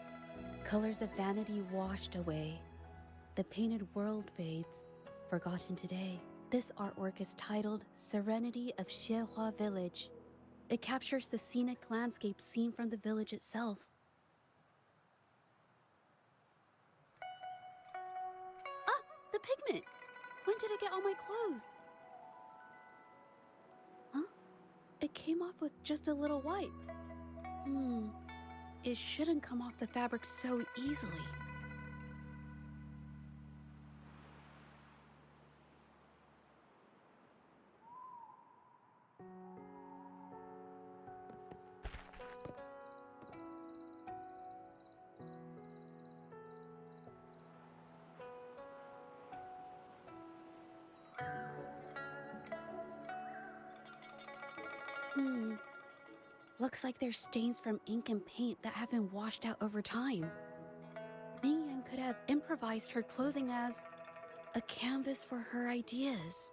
Colors of vanity washed away. The painted world fades, forgotten today. This artwork is titled Serenity of Zhezhi Village. It captures the scenic landscape seen from the village itself. Ah, the pigment! When did it get on my clothes? Huh? It came off with just a little wipe. It shouldn't come off the fabric so easily. Looks like there's stains from ink and paint that have been washed out over time. Ming could have improvised her clothing as a canvas for her ideas.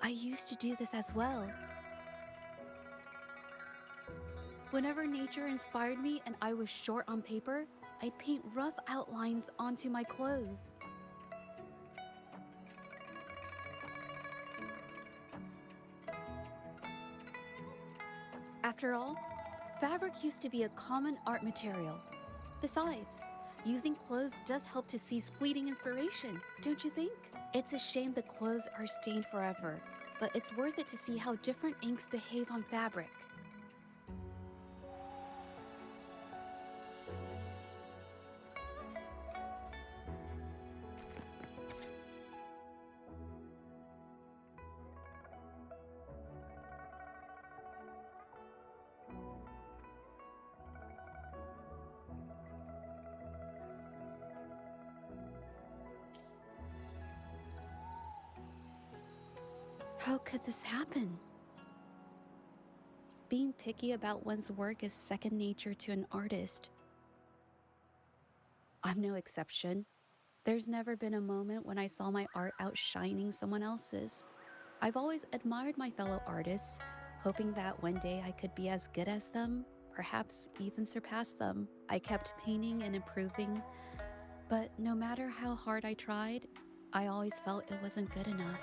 I used to do this as well. Whenever nature inspired me and I was short on paper, I'd paint rough outlines onto my clothes. After all, fabric used to be a common art material. Besides, using clothes does help to seize fleeting inspiration, don't you think? It's a shame the clothes are stained forever, but it's worth it to see how different inks behave on fabric. How could this happen? Being picky about one's work is second nature to an artist. I'm no exception. There's never been a moment when I saw my art outshining someone else's. I've always admired my fellow artists, hoping that one day I could be as good as them, perhaps even surpass them. I kept painting and improving, but no matter how hard I tried, I always felt it wasn't good enough.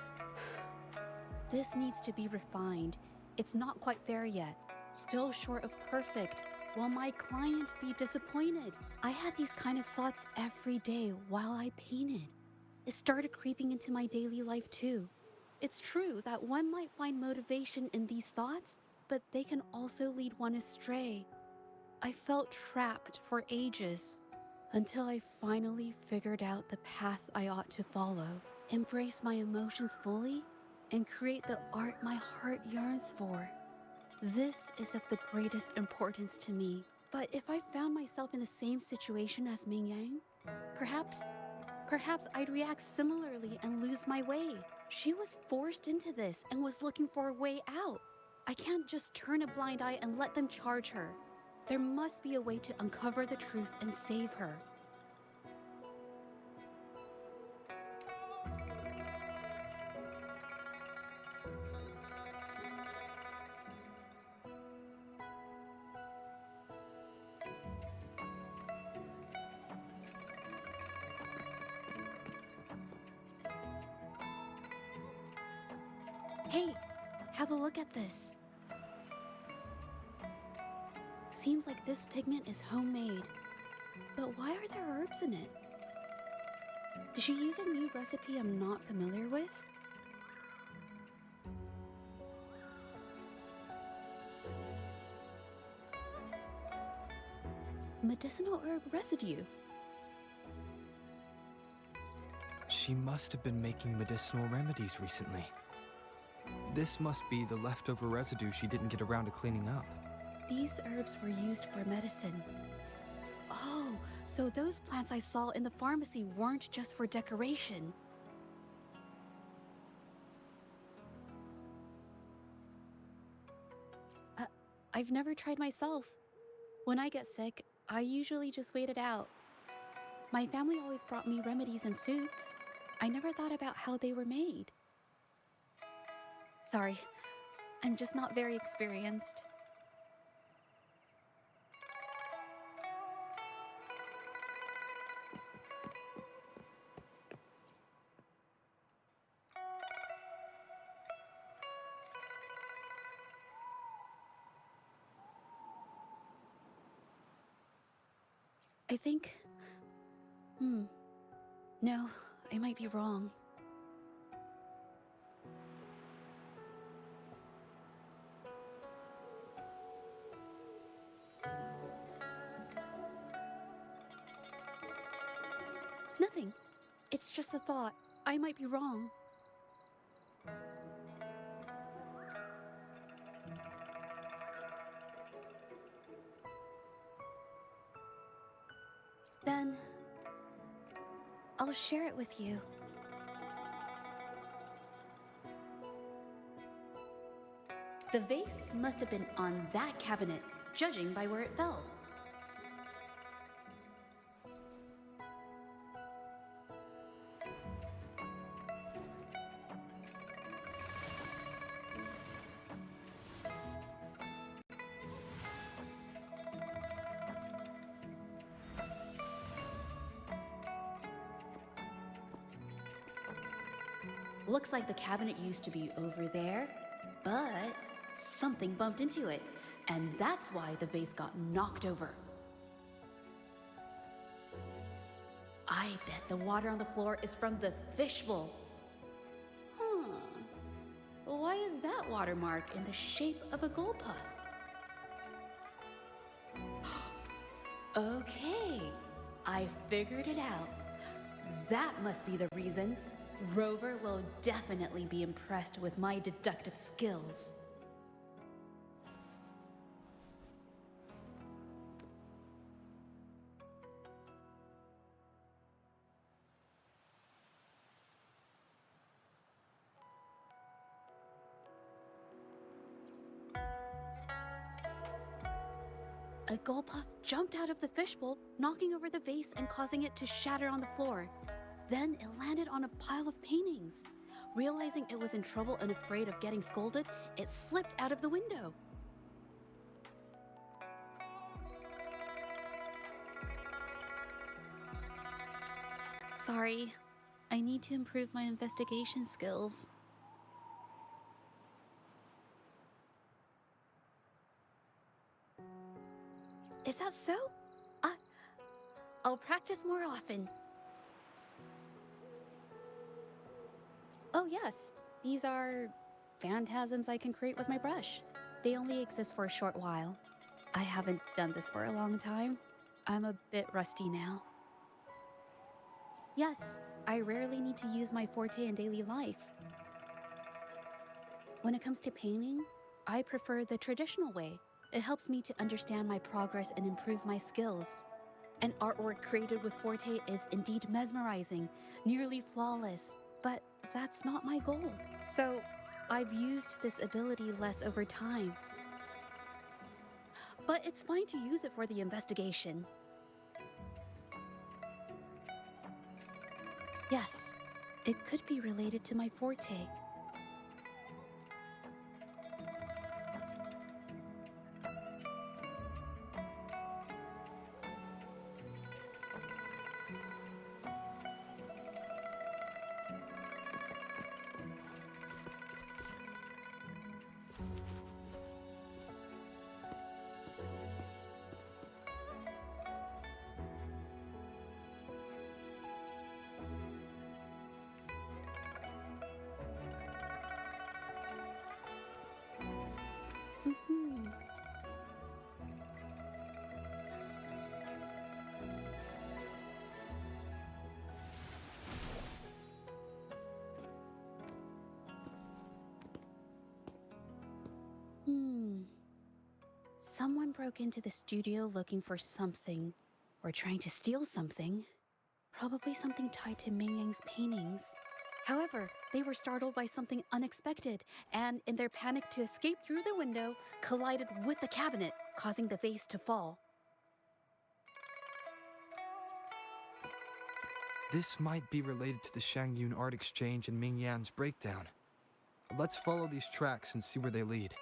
This needs to be refined. It's not quite there yet. Still short of perfect. Will my client be disappointed? I had these kind of thoughts every day while I painted. It started creeping into my daily life too. It's true that one might find motivation in these thoughts, but they can also lead one astray. I felt trapped for ages until I finally figured out the path I ought to follow. Embrace my emotions fully and create the art my heart yearns for. This is of the greatest importance to me. But if I found myself in the same situation as Ming Yang, perhaps I'd react similarly and lose my way. She was forced into this and was looking for a way out. I can't just turn a blind eye and let them charge her. There must be a way to uncover the truth and save her. Hey, have a look at this. Seems like this pigment is homemade. But why are there herbs in it? Did she use a new recipe I'm not familiar with? Medicinal herb residue. She must have been making medicinal remedies recently. This must be the leftover residue she didn't get around to cleaning up. These herbs were used for medicine. Oh, so those plants I saw in the pharmacy weren't just for decoration. I've never tried myself. When I get sick, I usually just wait it out. My family always brought me remedies and soups. I never thought about how they were made. Sorry, I'm just not very experienced. I think... No, I might be wrong. Nothing. It's just a thought. I might be wrong. Then... I'll share it with you. The vase must have been on that cabinet, judging by where it fell. Looks like the cabinet used to be over there, but something bumped into it, and that's why the vase got knocked over. I bet the water on the floor is from the fishbowl. Huh. Why is that watermark in the shape of a gold puff? Okay, I figured it out. That must be the reason. Rover will definitely be impressed with my deductive skills. A gold puff jumped out of the fishbowl, knocking over the vase and causing it to shatter on the floor. Then it landed on a pile of paintings. Realizing it was in trouble and afraid of getting scolded, it slipped out of the window. Sorry, I need to improve my investigation skills. Is that so? I'll practice more often. Oh yes, these are phantasms I can create with my brush. They only exist for a short while. I haven't done this for a long time. I'm a bit rusty now. Yes, I rarely need to use my forte in daily life. When it comes to painting, I prefer the traditional way. It helps me to understand my progress and improve my skills. An artwork created with forte is indeed mesmerizing, nearly flawless. But that's not my goal. So, I've used this ability less over time. But it's fine to use it for the investigation. Yes, it could be related to my forte. Someone broke into the studio looking for something, or trying to steal something. Probably something tied to Ming Yang's paintings. However, they were startled by something unexpected, and in their panic to escape through the window, collided with the cabinet, causing the vase to fall. This might be related to the Shangyun art exchange and Ming Yan's breakdown. Let's follow these tracks and see where they lead.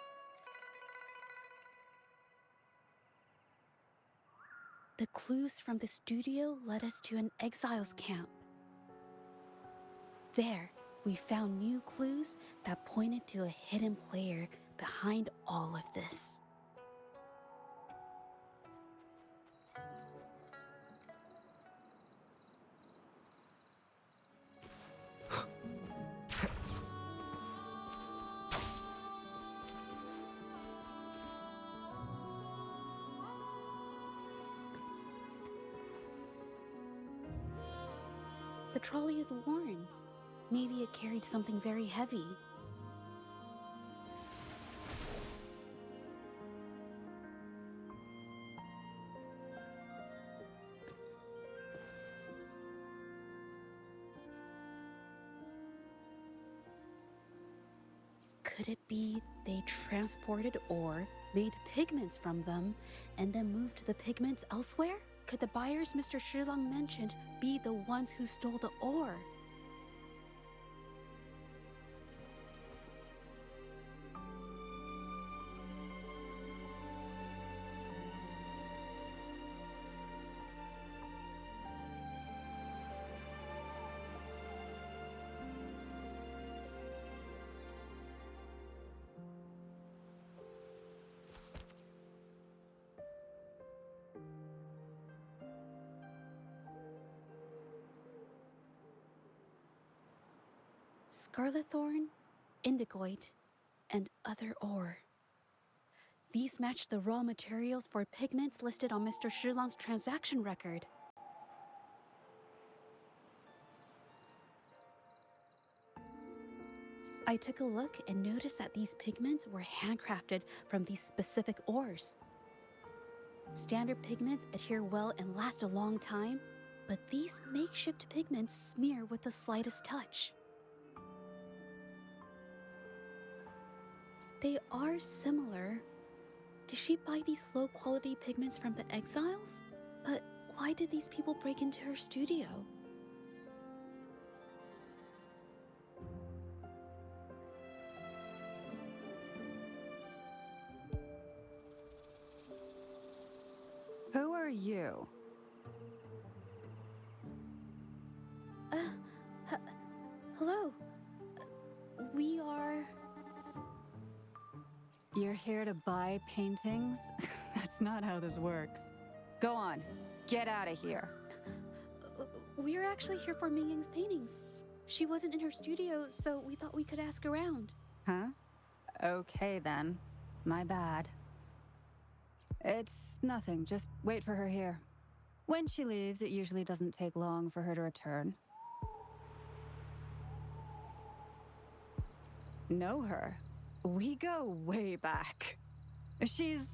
The clues from the studio led us to an exiles camp. There, we found new clues that pointed to a hidden player behind all of this. The trolley is worn. Maybe it carried something very heavy. Could it be they transported ore, made pigments from them, and then moved the pigments elsewhere? Could the buyers Mr. Shilang mentioned be the ones who stole the ore? Scarlet thorn, indigoite, and other ore. These match the raw materials for pigments listed on Mr. Shilang's transaction record. I took a look and noticed that these pigments were handcrafted from these specific ores. Standard pigments adhere well and last a long time, but these makeshift pigments smear with the slightest touch. They are similar. Did she buy these low-quality pigments from the exiles? But why did these people break into her studio? Who are you? Hello. We are... You're here to buy paintings? That's not how this works. Go on, get out of here. We're actually here for Ming Yang's paintings. She wasn't in her studio, so we thought we could ask around. Huh? Okay then. My bad. It's nothing, just wait for her here. When she leaves, it usually doesn't take long for her to return. Know her? We go way back. She's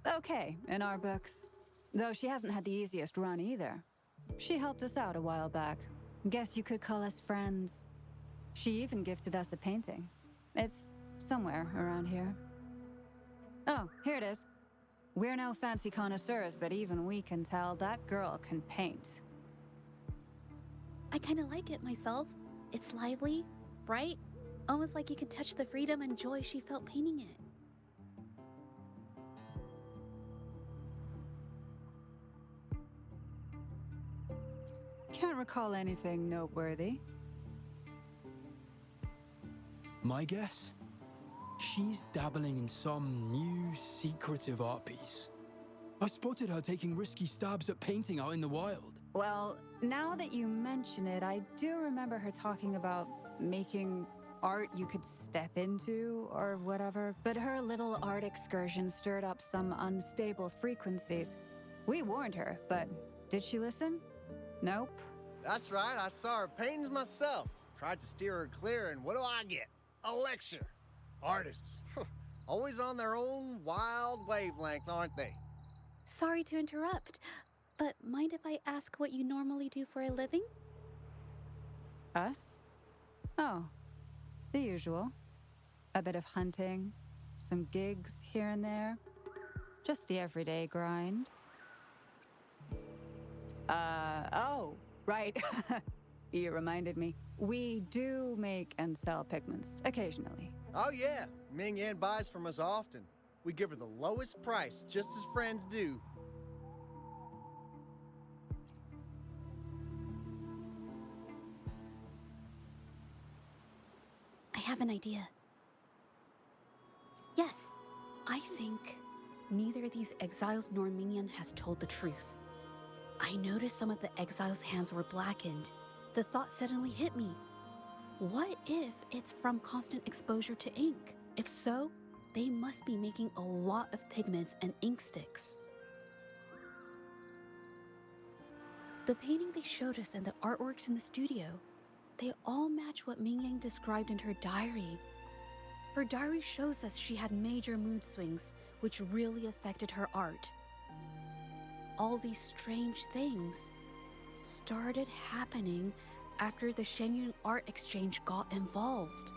okay in our books. Though she hasn't had the easiest run either. She helped us out a while back. Guess you could call us friends. She even gifted us a painting. It's somewhere around here. Oh, here it is. We're no fancy connoisseurs, but even we can tell that girl can paint. I kind of like it myself. It's lively, bright, almost like you could touch the freedom and joy she felt painting it. Can't recall anything noteworthy. My guess? She's dabbling in some new secretive art piece. I spotted her taking risky stabs at painting out in the wild. Well, now that you mention it, I do remember her talking about making art you could step into or whatever. But her little art excursion stirred up some unstable frequencies. We warned her, but did she listen? Nope. That's right, I saw her paintings myself. Tried to steer her clear, and what do I get? A lecture. Artists. Always on their own wild wavelength, aren't they? Sorry to interrupt, but mind if I ask what you normally do for a living? Us? Oh, the usual. A bit of hunting, some gigs here and there. Just the everyday grind. Oh, right. You reminded me. We do make and sell pigments, occasionally. Oh yeah, Ming Yan buys from us often. We give her the lowest price, just as friends do. I have an idea. Yes, I think neither these exiles nor Mingyan has told the truth. I noticed some of the exiles' hands were blackened. The thought suddenly hit me. What if it's from constant exposure to ink? If so, they must be making a lot of pigments and ink sticks. The painting they showed us and the artworks in the studio, they all match what Mingyang described in her diary. Her diary shows us she had major mood swings, which really affected her art. All these strange things started happening after the Shenyun Art Exchange got involved.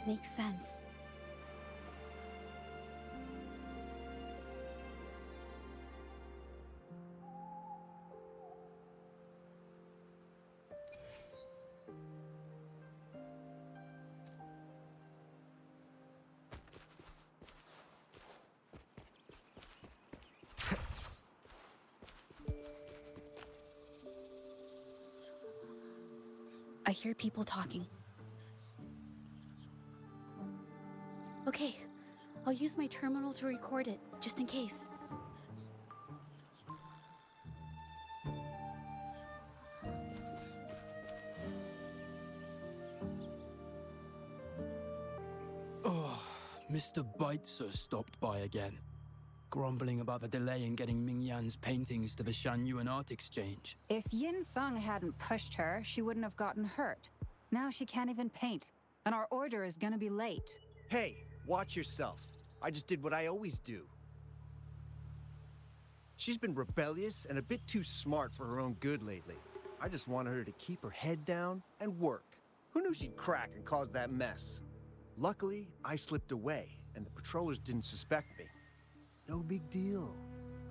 Makes sense. I hear people talking. Okay, I'll use my terminal to record it, just in case. Oh, Mr. Beitzer stopped by again, grumbling about the delay in getting Ming Yan's paintings to the Shanyuan Art Exchange. If Yin Feng hadn't pushed her, she wouldn't have gotten hurt. Now she can't even paint, and our order is gonna be late. Hey, watch yourself. I just did what I always do. She's been rebellious and a bit too smart for her own good lately. I just wanted her to keep her head down and work. Who knew she'd crack and cause that mess? Luckily, I slipped away, and the patrollers didn't suspect me. It's no big deal.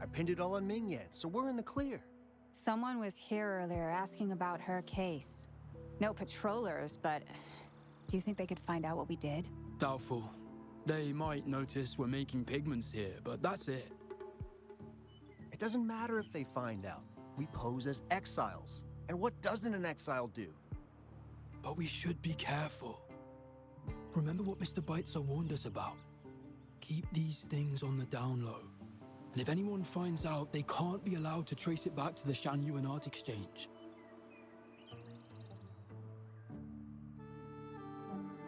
I pinned it all on Ming Yan, so we're in the clear. Someone was here earlier asking about her case. No patrollers, but do you think they could find out what we did? Doubtful. They might notice we're making pigments here, but that's it. It doesn't matter if they find out. We pose as exiles. And what doesn't an exile do? But we should be careful. Remember what Mr. Beitzer warned us about. Keep these things on the down low. And if anyone finds out, they can't be allowed to trace it back to the Shanyuan Art Exchange.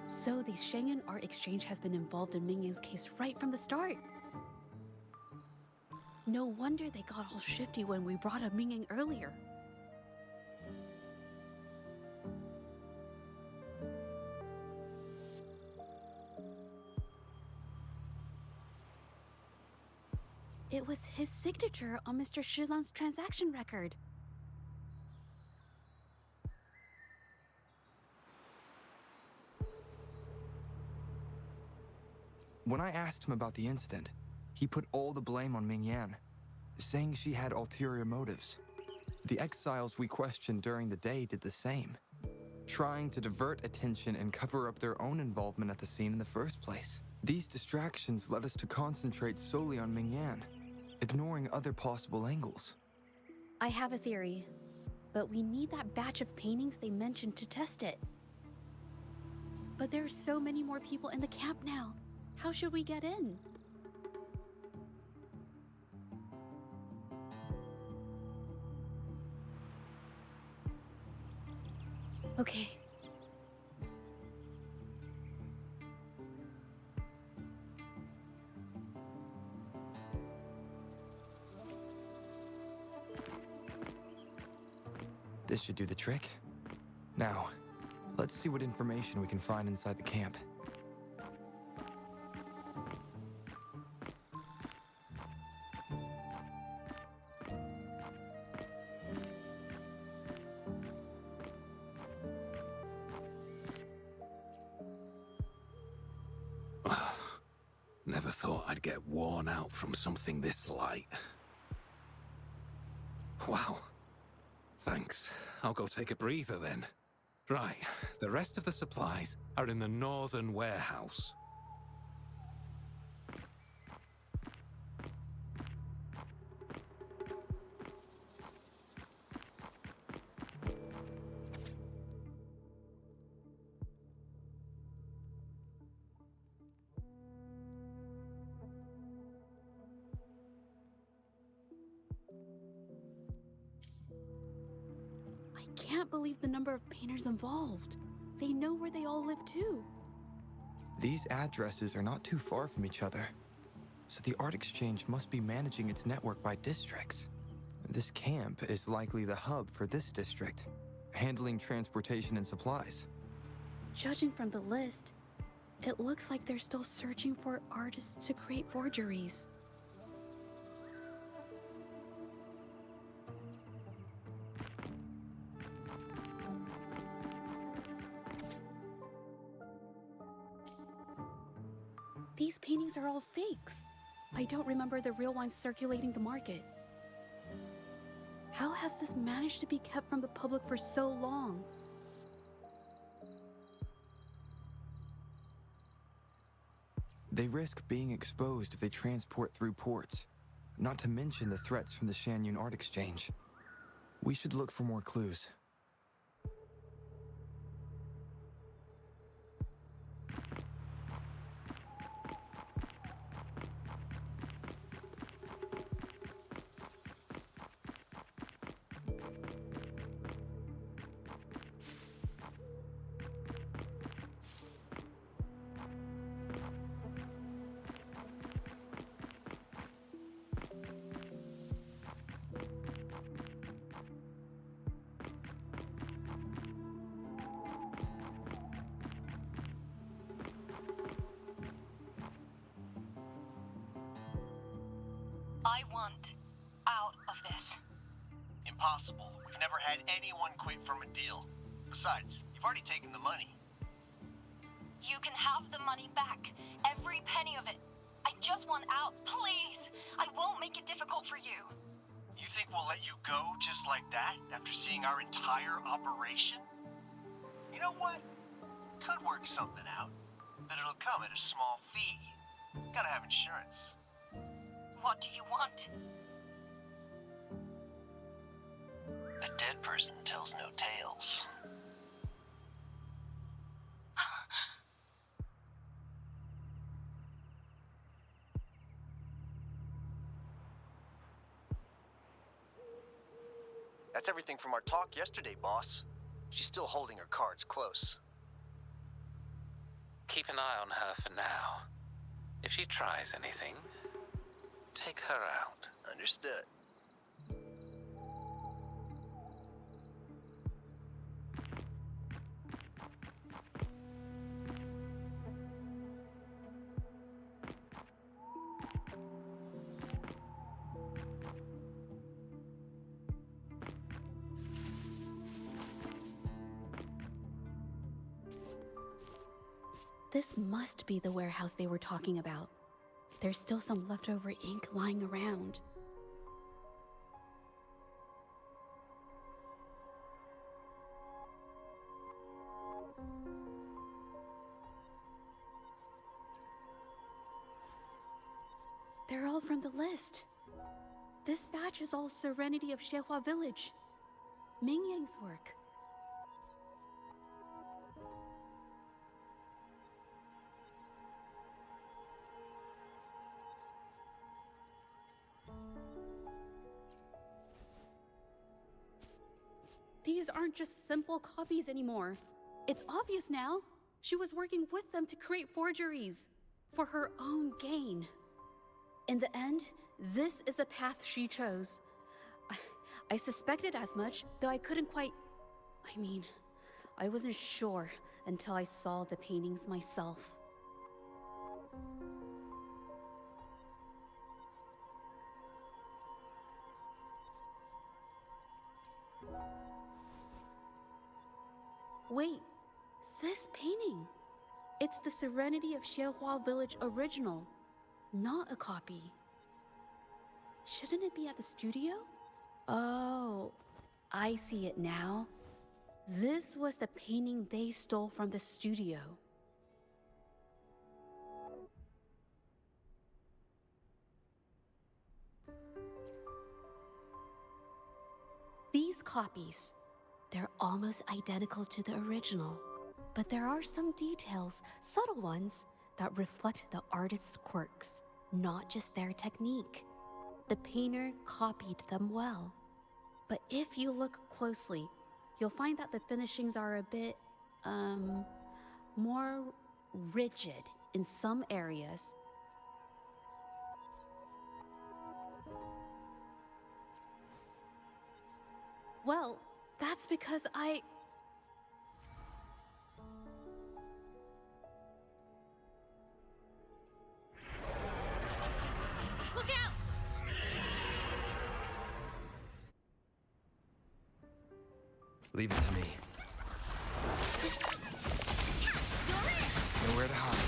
So the Shenyun Art Exchange has been involved in Mingyang's case right from the start. No wonder they got all shifty when we brought up Mingyang earlier. It was his signature on Mr. Shilan's transaction record. When I asked him about the incident, he put all the blame on Ming Yan, saying she had ulterior motives. The exiles we questioned during the day did the same, trying to divert attention and cover up their own involvement at the scene in the first place. These distractions led us to concentrate solely on Ming Yan, ignoring other possible angles. I have a theory, but we need that batch of paintings they mentioned to test it. But there's so many more people in the camp now. How should we get in? Okay. This should do the trick. Now, let's see what information we can find inside the camp. Never thought I'd get worn out from something this light. Wow. Thanks. I'll go take a breather then. Right, the rest of the supplies are in the northern warehouse. I can't believe the number of painters involved. They know where they all live too. These addresses are not too far from each other, so the Art Exchange must be managing its network by districts. This camp is likely the hub for this district, handling transportation and supplies. Judging from the list, it looks like they're still searching for artists to create forgeries. These paintings are all fakes. I don't remember the real ones circulating the market. How has this managed to be kept from the public for so long? They risk being exposed if they transport through ports, not to mention the threats from the Shanyun Art Exchange. We should look for more clues. I want out of this. Impossible. We've never had anyone quit from a deal. Besides, you've already taken the money. You can have the money back. Every penny of it. I just want out, please. I won't make it difficult for you. You think we'll let you go just like that after seeing our entire operation? You know what? Could work something out, but it'll come at a small fee. Gotta have insurance. What do you want? A dead person tells no tales. That's everything from our talk yesterday, boss. She's still holding her cards close. Keep an eye on her for now. If she tries anything, take her out. Understood. This must be the warehouse they were talking about. There's still some leftover ink lying around. They're all from the list. This batch is all Serenity of Shehua Village. Ming Yang's work. These aren't just simple copies anymore. It's obvious now. She was working with them to create forgeries for her own gain. In the end, this is the path she chose. I suspected as much, though I couldn't quite... I wasn't sure until I saw the paintings myself. Wait, this painting. It's the Serenity of Xiehua Village original, not a copy. Shouldn't it be at the studio? Oh, I see it now. This was the painting they stole from the studio. These copies, they're almost identical to the original, but there are some details, subtle ones, that reflect the artist's quirks, not just their technique. The painter copied them well. But if you look closely, you'll find that the finishings are a bit, more rigid in some areas. Well, that's because Look out! Leave it to me. Nowhere to hide.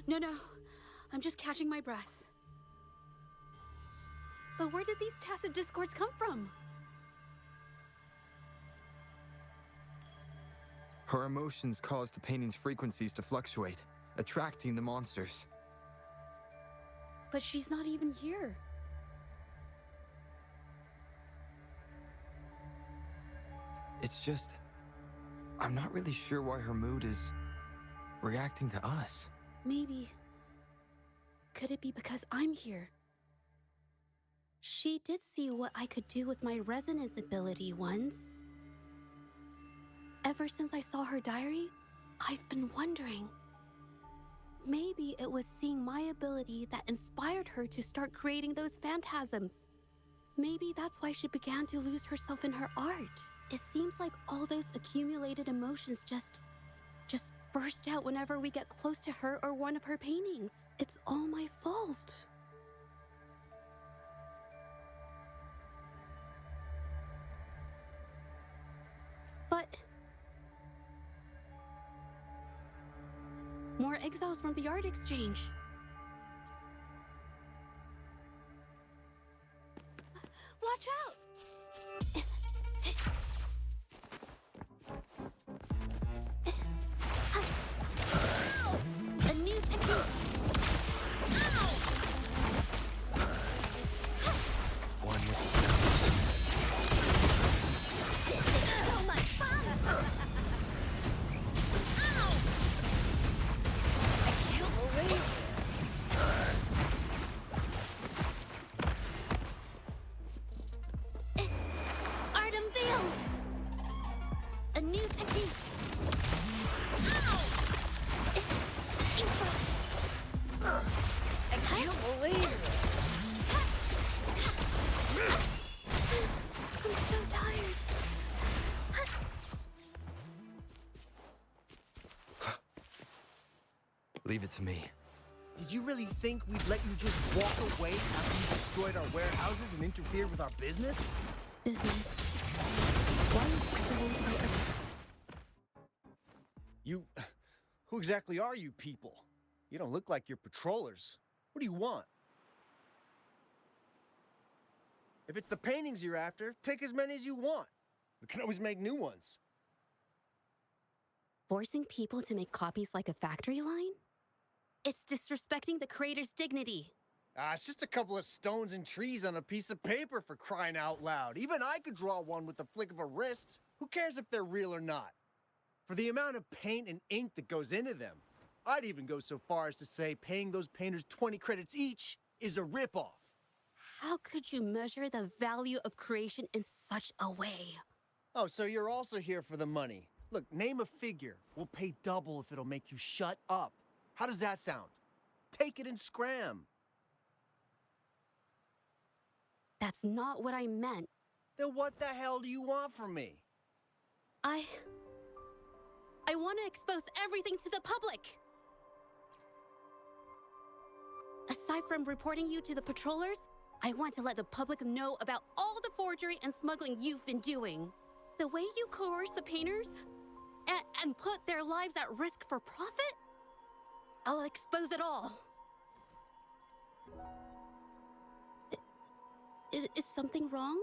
No, I'm just catching my breath. But where did these tacit discords come from? Her emotions cause the painting's frequencies to fluctuate, attracting the monsters. But she's not even here. It's just, I'm not really sure why her mood is reacting to us. Maybe. Could it be because I'm here? She did see what I could do with my resonance ability once. Ever since I saw her diary, I've been wondering. Maybe it was seeing my ability that inspired her to start creating those phantasms. Maybe that's why she began to lose herself in her art. It seems like all those accumulated emotions just burst out whenever we get close to her or one of her paintings. It's all my fault. But more exiles from the art exchange. Watch out! A new technique. One with the So much fun! Ow! I can't believe it. Art unveiled! A new technique. Ow! I can't believe it. I'm so tired. Leave it to me. Did you really think we'd let you just walk away after you destroyed our warehouses and interfered with our business? Business. Why is everyone so You... Who exactly are you people? You don't look like you're patrollers. What do you want? If it's the paintings you're after, take as many as you want. We can always make new ones. forcing people to make copies like a factory line? It's disrespecting the creator's dignity. It's just a couple of stones and trees on a piece of paper, for crying out loud. Even I could draw one with a flick of a wrist. Who cares if they're real or not? For the amount of paint and ink that goes into them, I'd even go so far as to say paying those painters 20 credits each is a ripoff. How could you measure the value of creation in such a way? Oh, so you're also here for the money. Look, name a figure. We'll pay double if it'll make you shut up. How does that sound? Take it and scram. That's not what I meant. Then what the hell do you want from me? I want to expose everything to the public. Aside from reporting you to the patrollers, I want to let the public know about all the forgery and smuggling you've been doing. The way you coerce the painters and put their lives at risk for profit? I'll expose it all. Is something wrong?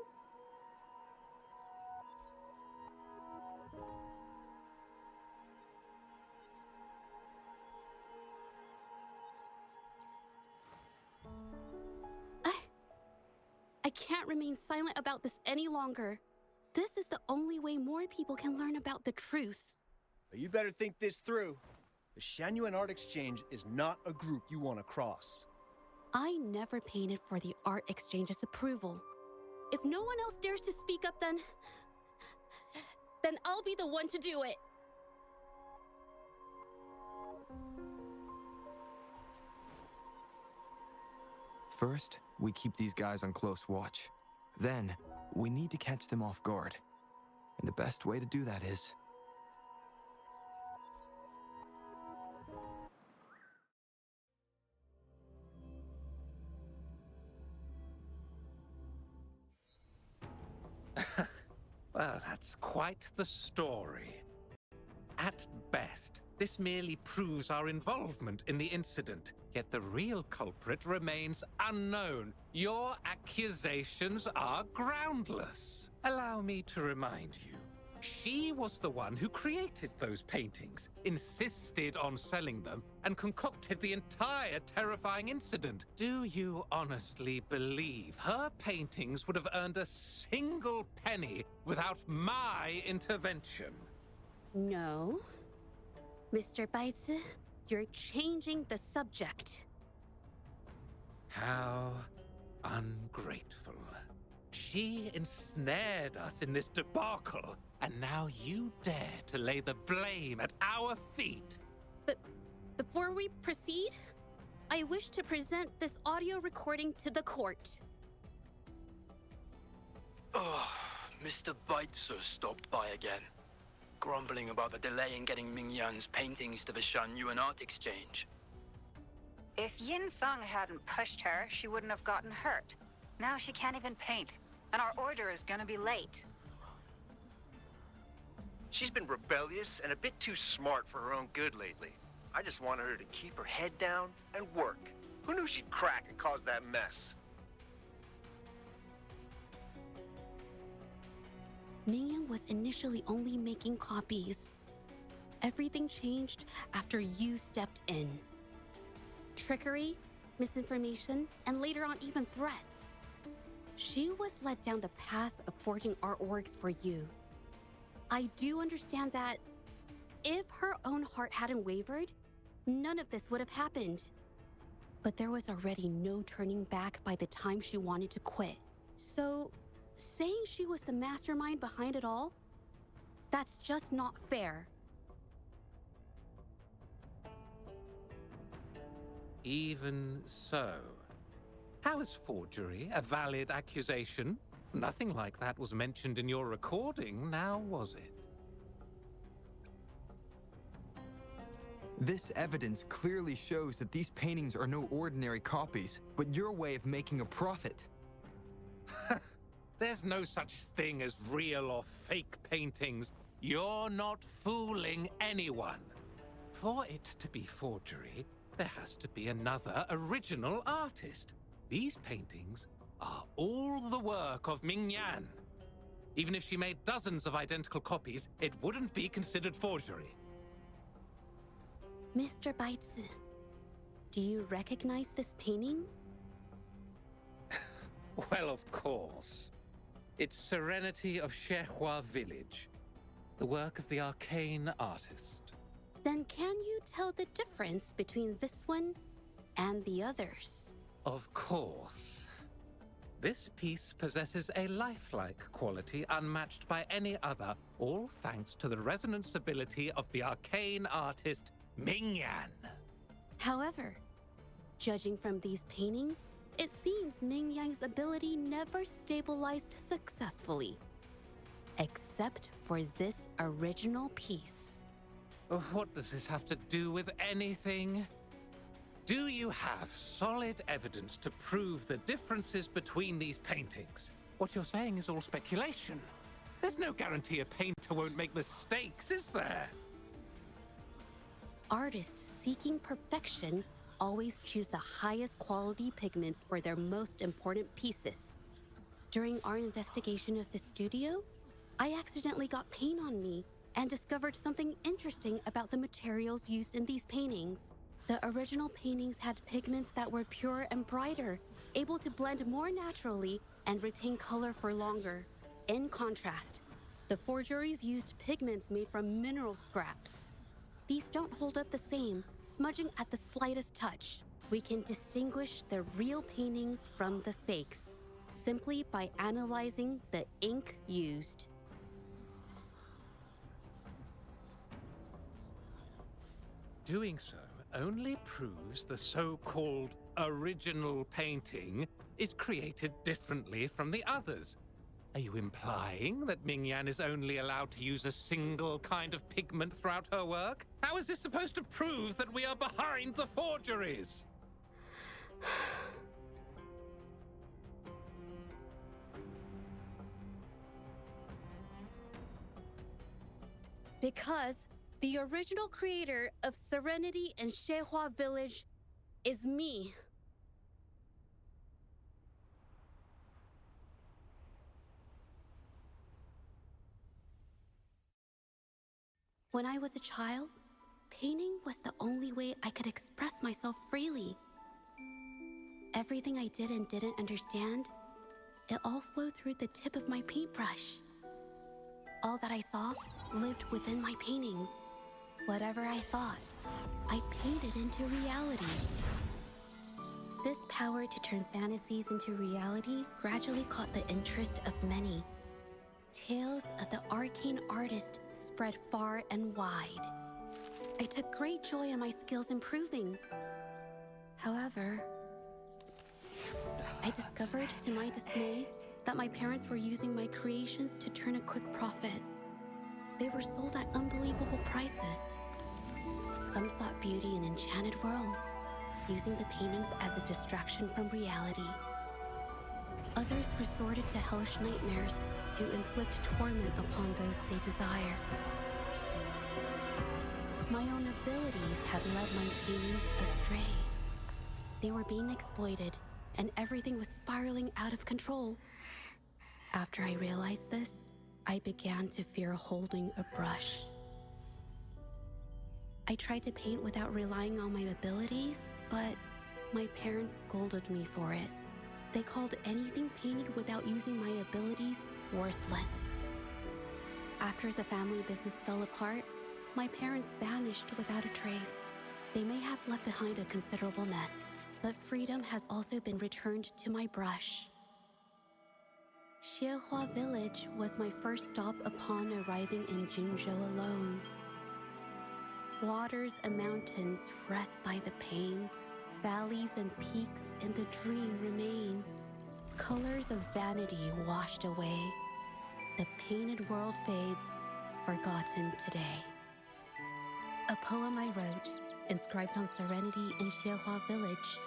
I can't remain silent about this any longer. This is the only way more people can learn about the truth. You better think this through. The Shanyuan Art Exchange is not a group you want to cross. I never painted for the Art Exchange's approval. If no one else dares to speak up, then I'll be the one to do it. First, we keep these guys on close watch. Then, we need to catch them off guard. And the best way to do that is... Well, that's quite the story. At best, this merely proves our involvement in the incident, yet the real culprit remains unknown. Your accusations are groundless. Allow me to remind you, she was the one who created those paintings, insisted on selling them, and concocted the entire terrifying incident. Do you honestly believe her paintings would have earned a single penny without my intervention? No. Mr. Baitsu, you're changing the subject. How ungrateful. She ensnared us in this debacle, and now you dare to lay the blame at our feet. But before we proceed, I wish to present this audio recording to the court. Oh, Mr. Baitsu stopped by again, grumbling about the delay in getting Ming Yan's paintings to the Shanyuan Art Exchange. If Yin Feng hadn't pushed her, she wouldn't have gotten hurt. Now she can't even paint, and our order is gonna be late. She's been rebellious and a bit too smart for her own good lately. I just wanted her to keep her head down and work. Who knew she'd crack and cause that mess? Mingyan was initially only making copies. Everything changed after you stepped in. Trickery, misinformation, and later on even threats. She was led down the path of forging artworks for you. I do understand that if her own heart hadn't wavered, none of this would have happened. But there was already no turning back by the time she wanted to quit. So, saying she was the mastermind behind it all, that's just not fair. Even so, how is forgery a valid accusation? Nothing like that was mentioned in your recording, now was it? This evidence clearly shows that these paintings are no ordinary copies, but your way of making a profit. There's no such thing as real or fake paintings. You're not fooling anyone. For it to be forgery, there has to be another original artist. These paintings are all the work of Ming Yan. Even if she made dozens of identical copies, it wouldn't be considered forgery. Mr. Baitsu, do you recognize this painting? Well, of course. It's Serenity of Shehua Village, the work of the arcane artist. Then can you tell the difference between this one and the others? Of course. This piece possesses a lifelike quality unmatched by any other, all thanks to the resonance ability of the arcane artist Ming Yan. However, judging from these paintings, it seems Ming Yan's ability never stabilized successfully. Except for this original piece. What does this have to do with anything? Do you have solid evidence to prove the differences between these paintings? What you're saying is all speculation. There's no guarantee a painter won't make mistakes, is there? Artists seeking perfection always choose the highest quality pigments for their most important pieces. During our investigation of the studio, I accidentally got paint on me and discovered something interesting about the materials used in these paintings. The original paintings had pigments that were pure and brighter, able to blend more naturally and retain color for longer. In contrast, the forgeries used pigments made from mineral scraps. These don't hold up the same, smudging at the slightest touch. We can distinguish the real paintings from the fakes, simply by analyzing the ink used. Doing so only proves the so-called original painting is created differently from the others. Are you implying that Ming Yan is only allowed to use a single kind of pigment throughout her work? How is this supposed to prove that we are behind the forgeries? Because the original creator of Serenity and Zhezhi Village is me. When I was a child, painting was the only way I could express myself freely. Everything I did and didn't understand, it all flowed through the tip of my paintbrush. All that I saw lived within my paintings. Whatever I thought, I painted into reality. This power to turn fantasies into reality gradually caught the interest of many. Tales of the arcane artist spread far and wide. I took great joy in my skills improving. However, I discovered to my dismay that my parents were using my creations to turn a quick profit. They were sold at unbelievable prices. Some sought beauty in enchanted worlds, using the paintings as a distraction from reality. Others resorted to hellish nightmares to inflict torment upon those they desire. My own abilities had led my paintings astray. They were being exploited, and everything was spiraling out of control. After I realized this, I began to fear holding a brush. I tried to paint without relying on my abilities, but my parents scolded me for it. They called anything painted without using my abilities worthless. After the family business fell apart, my parents vanished without a trace. They may have left behind a considerable mess, but freedom has also been returned to my brush. Zhezhi Village was my first stop upon arriving in Jinzhou alone. Waters and mountains rest by the pain. Valleys and peaks in the dream remain. Colors of vanity washed away. The painted world fades, forgotten today. A poem I wrote, inscribed on Serenity in Zhezhi Village.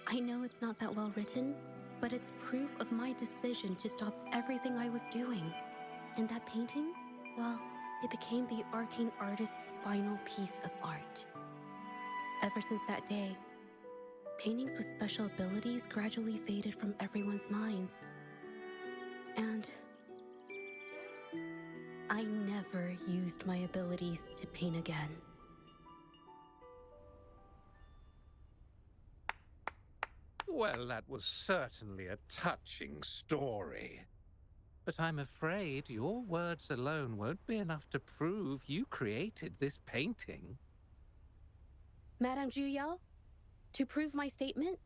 I know it's not that well written, but it's proof of my decision to stop everything I was doing. And that painting, well, it became the arcane artist's final piece of art. Ever since that day, paintings with special abilities gradually faded from everyone's minds. And I never used my abilities to paint again. Well, that was certainly a touching story. But I'm afraid your words alone won't be enough to prove you created this painting. Madame Zhu Yao, to prove my statement,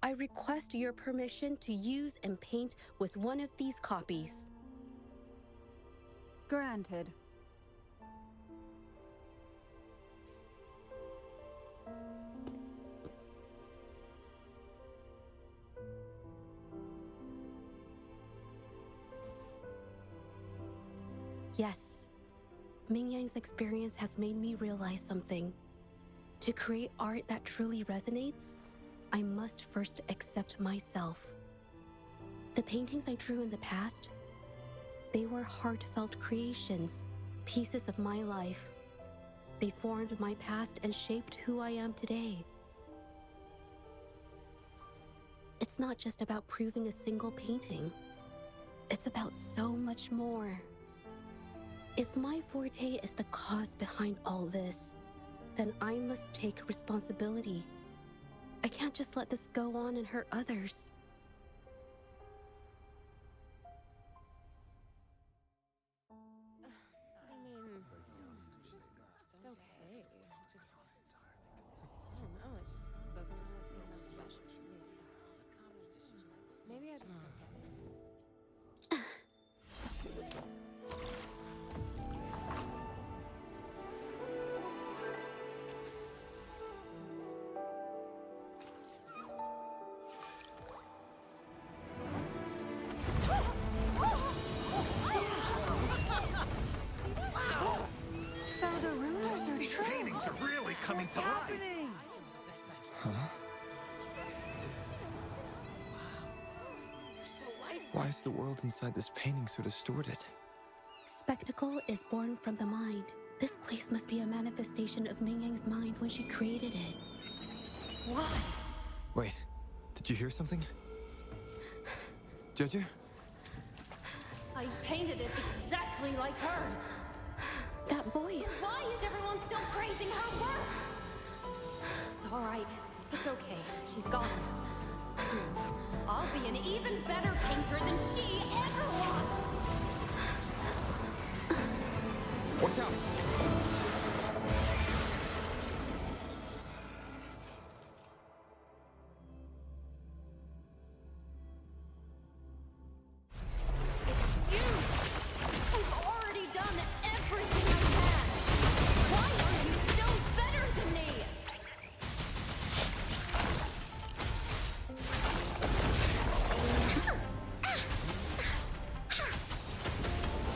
I request your permission to use and paint with one of these copies. Granted. Yes, Ming Yang's experience has made me realize something. To create art that truly resonates, I must first accept myself. The paintings I drew in the past, they were heartfelt creations, pieces of my life. They formed my past and shaped who I am today. It's not just about proving a single painting. It's about so much more. If my forte is the cause behind all this, then I must take responsibility. I can't just let this go on and hurt others. I mean, it's okay. Just, I don't know. It just doesn't really seem that special to me. Maybe I just don't get it. So the rumors are These true. paintings are really coming to life. Huh? Why is the world inside this painting so distorted? Spectacle is born from the mind. This place must be a manifestation of Ming Yang's mind when she created it. Why? Wait, did you hear something? Zhezhi? I painted it exactly like hers. That voice. Why is everyone still praising her work? It's all right. It's okay. She's gone. Soon, I'll be an even better painter than she ever was. Watch out! It's you! I've already done everything I can! Why are you still better than me?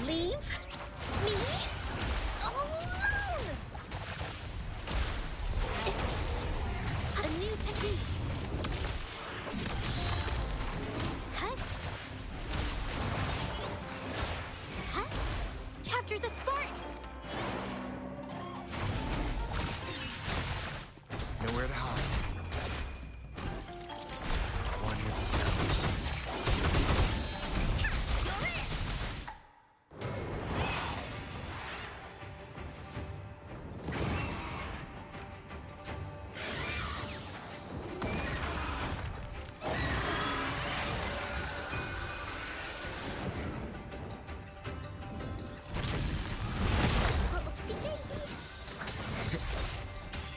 Leave me alone! A new technique. Cut. Cut. Capture the spark. Nowhere to hide. One with the sounds.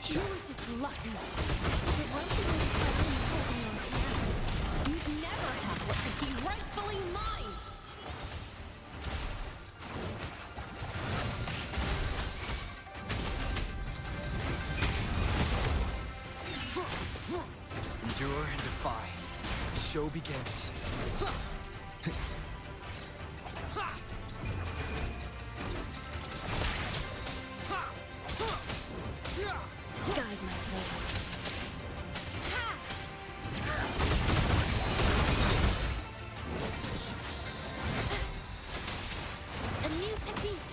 You were just lucky. But once you were finally holding on to you'd never have what could be rightfully mine. Endure and defy. The show begins. Guide my way. A new technique.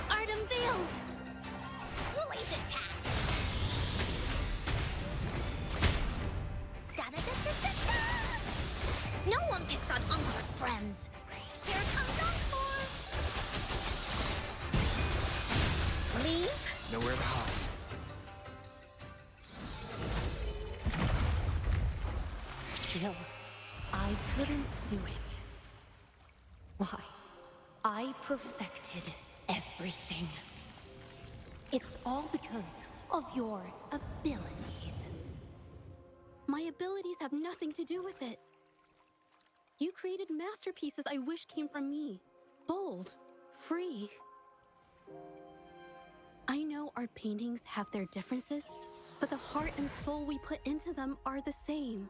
Art unveiled. Laser attack. Da-da-da-da-da-da. No one picks on Uncle's friends. Here comes Encore. Leave. Nowhere to hide. Still, I couldn't do it. Why? I perfected everything. It's all because of your abilities. My abilities have nothing to do with it. You created masterpieces I wish came from me. Bold, free. I know art paintings have their differences, but the heart and soul we put into them are the same.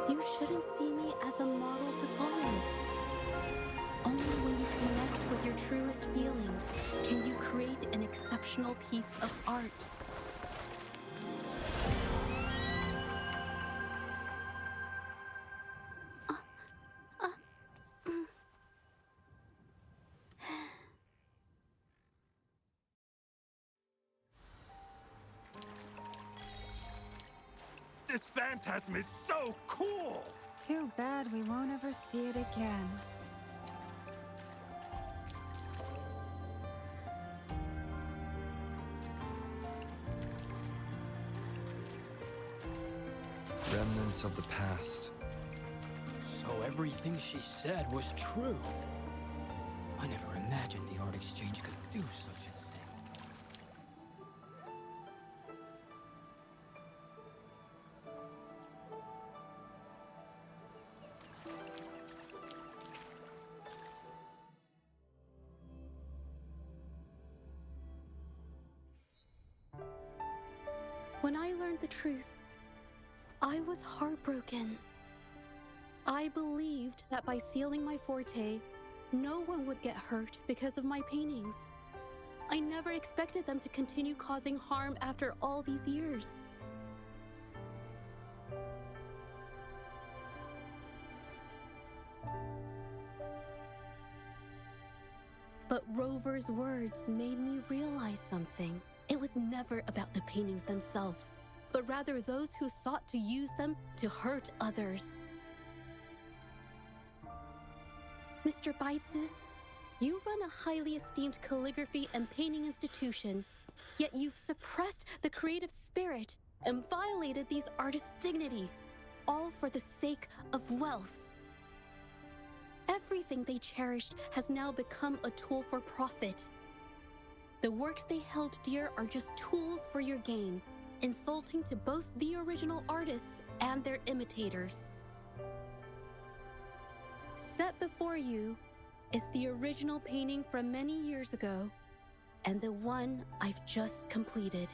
You shouldn't see me as a model to follow. Only when you connect with your truest feelings can you create an exceptional piece of art. This phantasm is so cool! Too bad we won't ever see it again. Remnants of the past. So everything she said was true. I never imagined the art exchange could do such a thing. When I learned the truth, I was heartbroken. I believed that by sealing my forte, no one would get hurt because of my paintings. I never expected them to continue causing harm after all these years. But Rover's words made me realize something. It was never about the paintings themselves, but rather those who sought to use them to hurt others. Mr. Baitsu, you run a highly esteemed calligraphy and painting institution, yet you've suppressed the creative spirit and violated these artists' dignity, all for the sake of wealth. Everything they cherished has now become a tool for profit. The works they held dear are just tools for your gain, insulting to both the original artists and their imitators. Set before you is the original painting from many years ago, and the one I've just completed.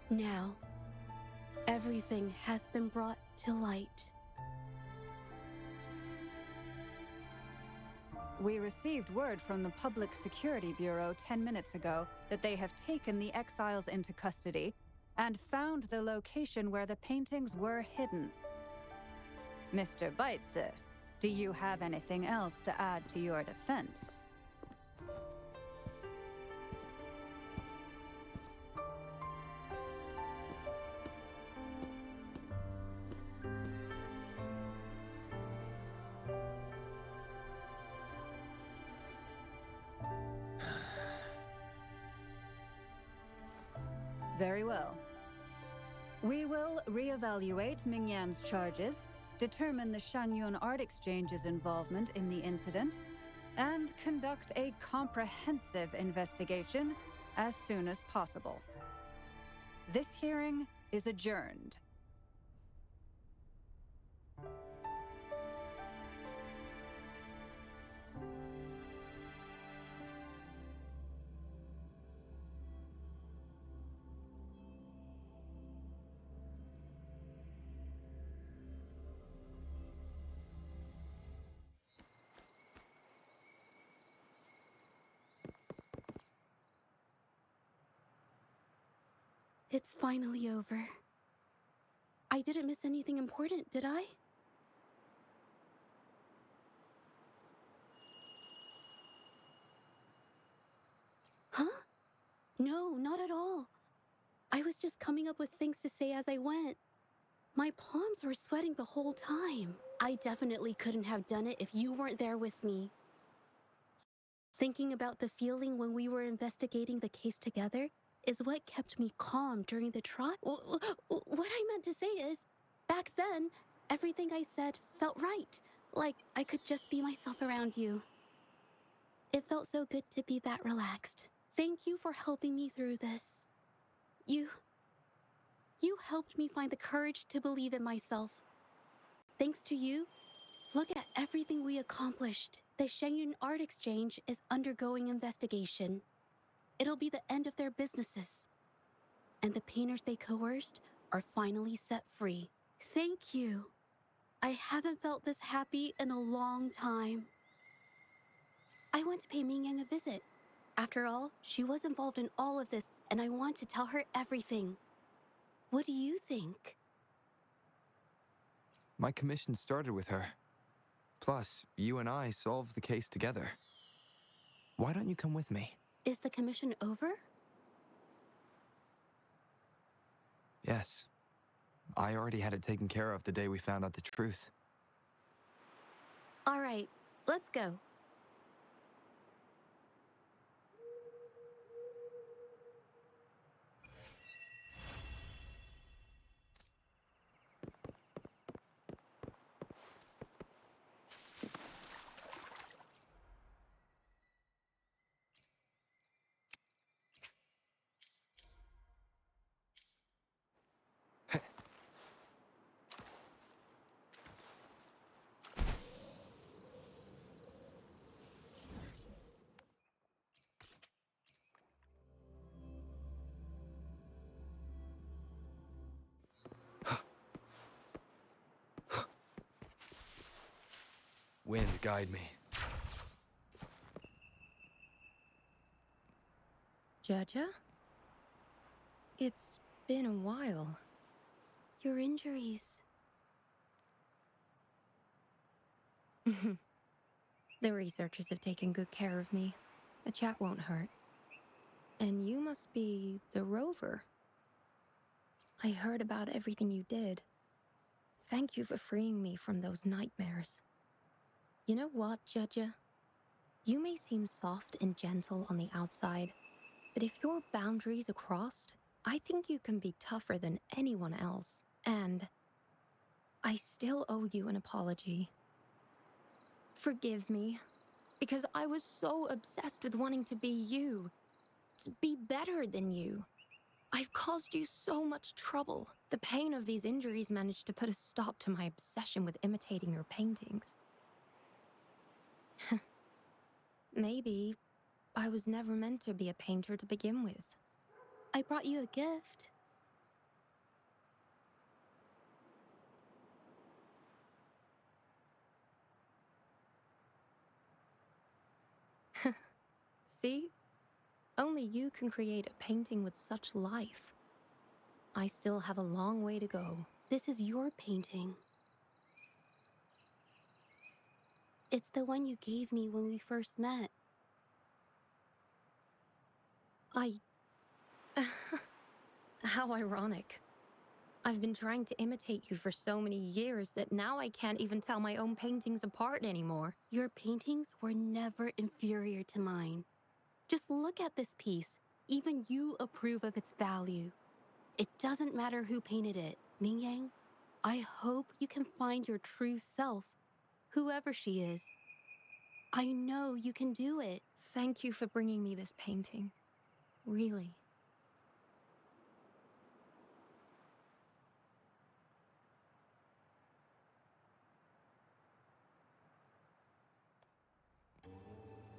Now, everything has been brought to light. We received word from the Public Security Bureau 10 minutes ago that they have taken the exiles into custody and found the location where the paintings were hidden. Mr. Baitsu, do you have anything else to add to your defense? Very well. We will reevaluate Mingyan's charges, determine the Shangyun Art Exchange's involvement in the incident, and conduct a comprehensive investigation as soon as possible. This hearing is adjourned. It's finally over. I didn't miss anything important, did I? No, not at all. I was just coming up with things to say as I went. My palms were sweating the whole time. I definitely couldn't have done it if you weren't there with me. Thinking about the feeling when we were investigating the case together is what kept me calm during the trial. What I meant to say is, back then, everything I said felt right. Like I could just be myself around you. It felt so good to be that relaxed. Thank you for helping me through this. You helped me find the courage to believe in myself. Thanks to you, look at everything we accomplished. The Shenyun Art Exchange is undergoing investigation. It'll be the end of their businesses. And the painters they coerced are finally set free. Thank you. I haven't felt this happy in a long time. I want to pay Mingyang a visit. After all, she was involved in all of this, and I want to tell her everything. What do you think? My commission started with her. Plus, you and I solved the case together. Why don't you come with me? Is the commission over? Yes. I already had it taken care of the day we found out the truth. All right, let's go. Wind, guide me. Zhezhi? It's been a while. Your injuries. The researchers have taken good care of me. A chat won't hurt. And you must be the rover. I heard about everything you did. Thank you for freeing me from those nightmares. You know what, Zhezhi? You may seem soft and gentle on the outside, but if your boundaries are crossed, I think you can be tougher than anyone else. And I still owe you an apology. Forgive me, because I was so obsessed with wanting to be you, to be better than you. I've caused you so much trouble. The pain of these injuries managed to put a stop to my obsession with imitating your paintings. Maybe I was never meant to be a painter to begin with. I brought you a gift. See? Only you can create a painting with such life. I still have a long way to go. This is your painting. It's the one you gave me when we first met. How ironic. I've been trying to imitate you for so many years that now I can't even tell my own paintings apart anymore. Your paintings were never inferior to mine. Just look at this piece. Even you approve of its value. It doesn't matter who painted it. Mingyang, I hope you can find your true self, whoever she is. I know you can do it. Thank you for bringing me this painting. Really.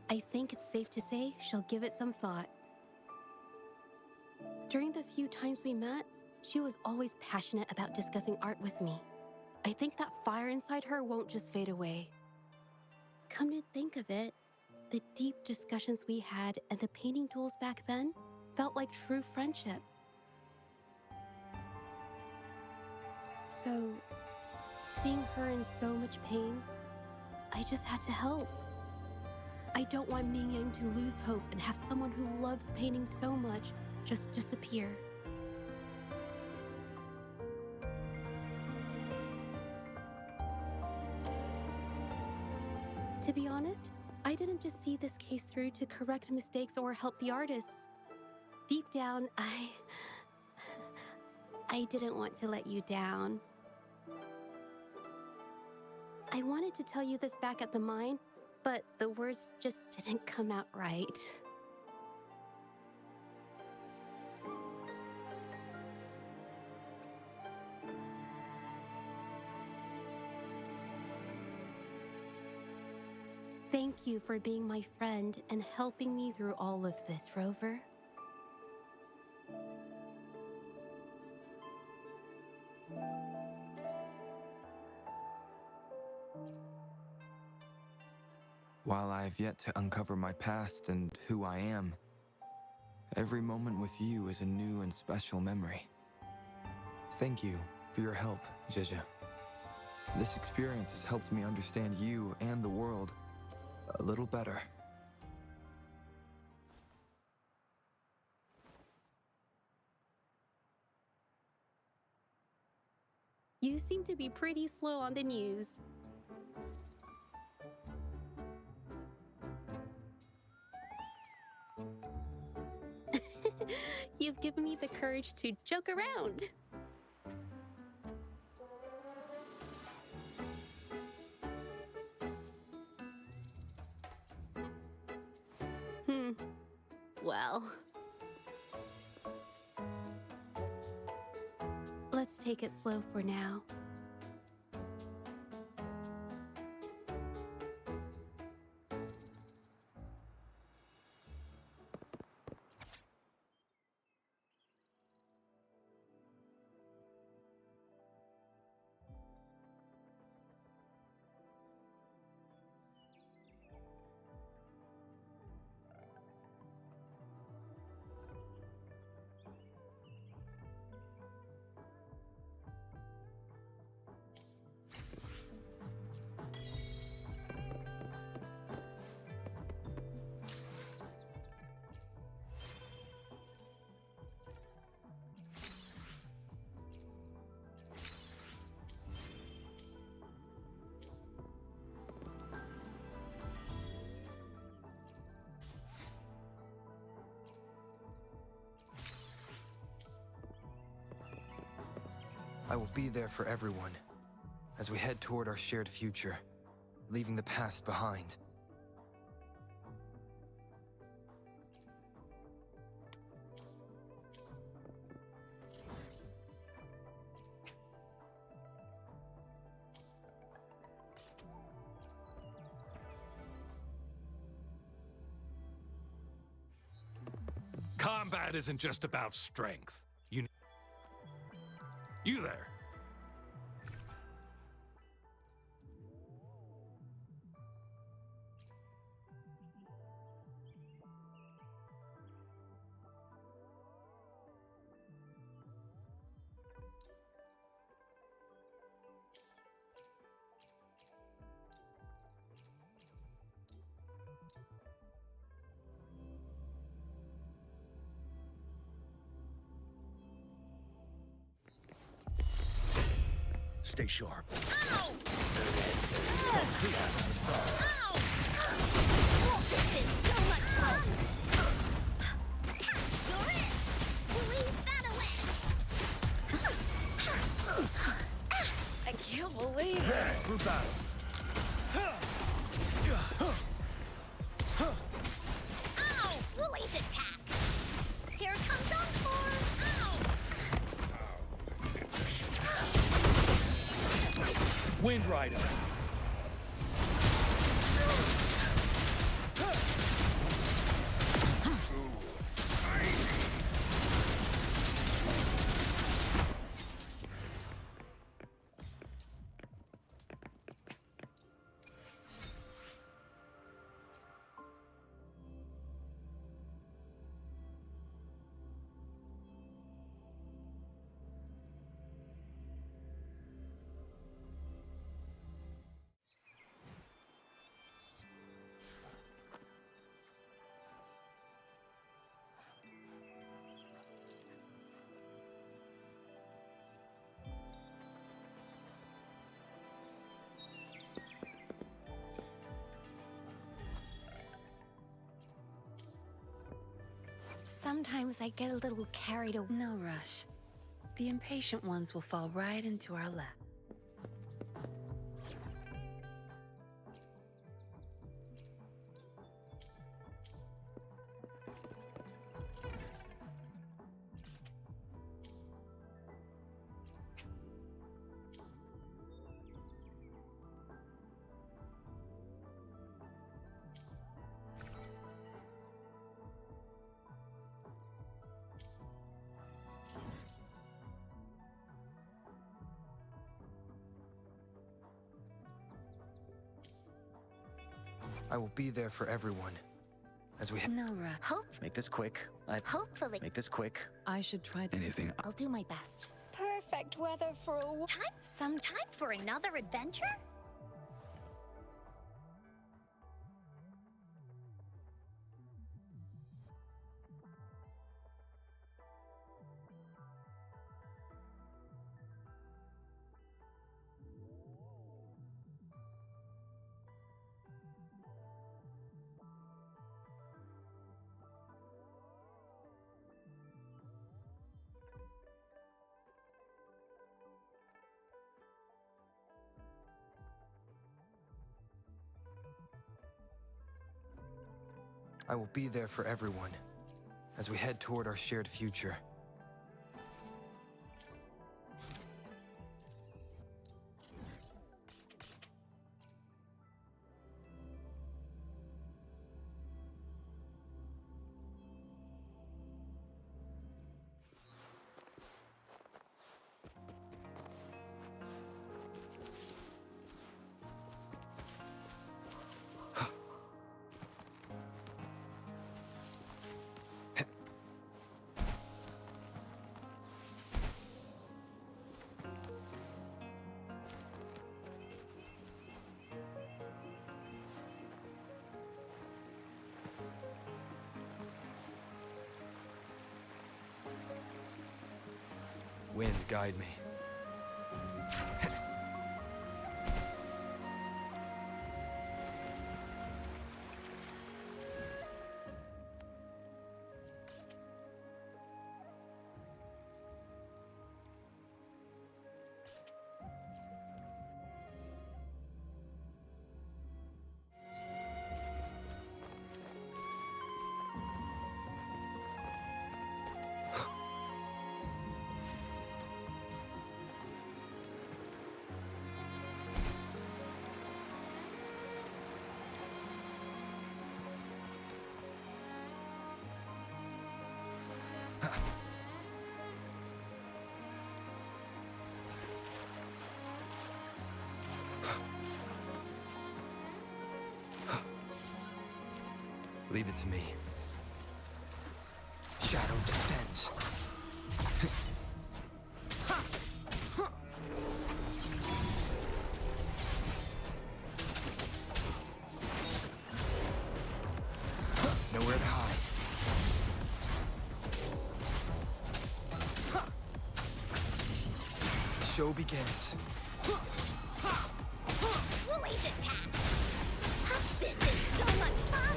I think it's safe to say she'll give it some thought. During the few times we met, she was always passionate about discussing art with me. I think that fire inside her won't just fade away. Come to think of it, the deep discussions we had and the painting duels back then felt like true friendship. So, seeing her in so much pain, I just had to help. I don't want Ming Yang to lose hope and have someone who loves painting so much just disappear. To be honest, I didn't just see this case through to correct mistakes or help the artists. Deep down, I didn't want to let you down. I wanted to tell you this back at the mine, but the words just didn't come out right. Thank you for being my friend and helping me through all of this, Rover. While I have yet to uncover my past and who I am, every moment with you is a new and special memory. Thank you for your help, zhezhi. This experience has helped me understand you and the world a little better. You seem to be pretty slow on the news. You've given me the courage to joke around. Well, let's take it slow for now. I will be there for everyone as we head toward our shared future, leaving the past behind. Combat isn't just about strength. You there. Stay sharp. Ow! Ow! This is so much fun! You're it! Leave that away! I can't believe it. Group battle. Ow! Release attack! Here comes Encore! Ow! Wind Rider. Sometimes I get a little carried away. No rush. The impatient ones will fall right into our lap. I will be there for everyone. As we No rush. Make this quick. Hopefully. Make this quick. I should try to. Anything. I'll do my best. Perfect weather for a Some time for another adventure? I will be there for everyone as we head toward our shared future. Wind, guide me. Leave it to me. Shadow descends. Nowhere to hide. The show begins. Blaze attack! This is so much fun!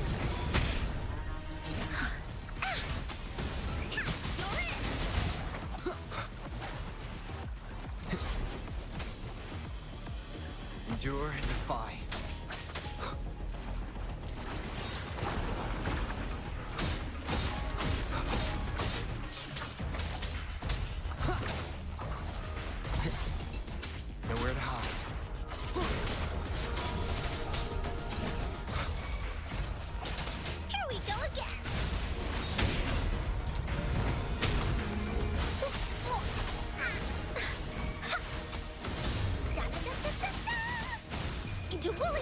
Endure and defy. Nowhere to hide. Here we go again! Into bullet!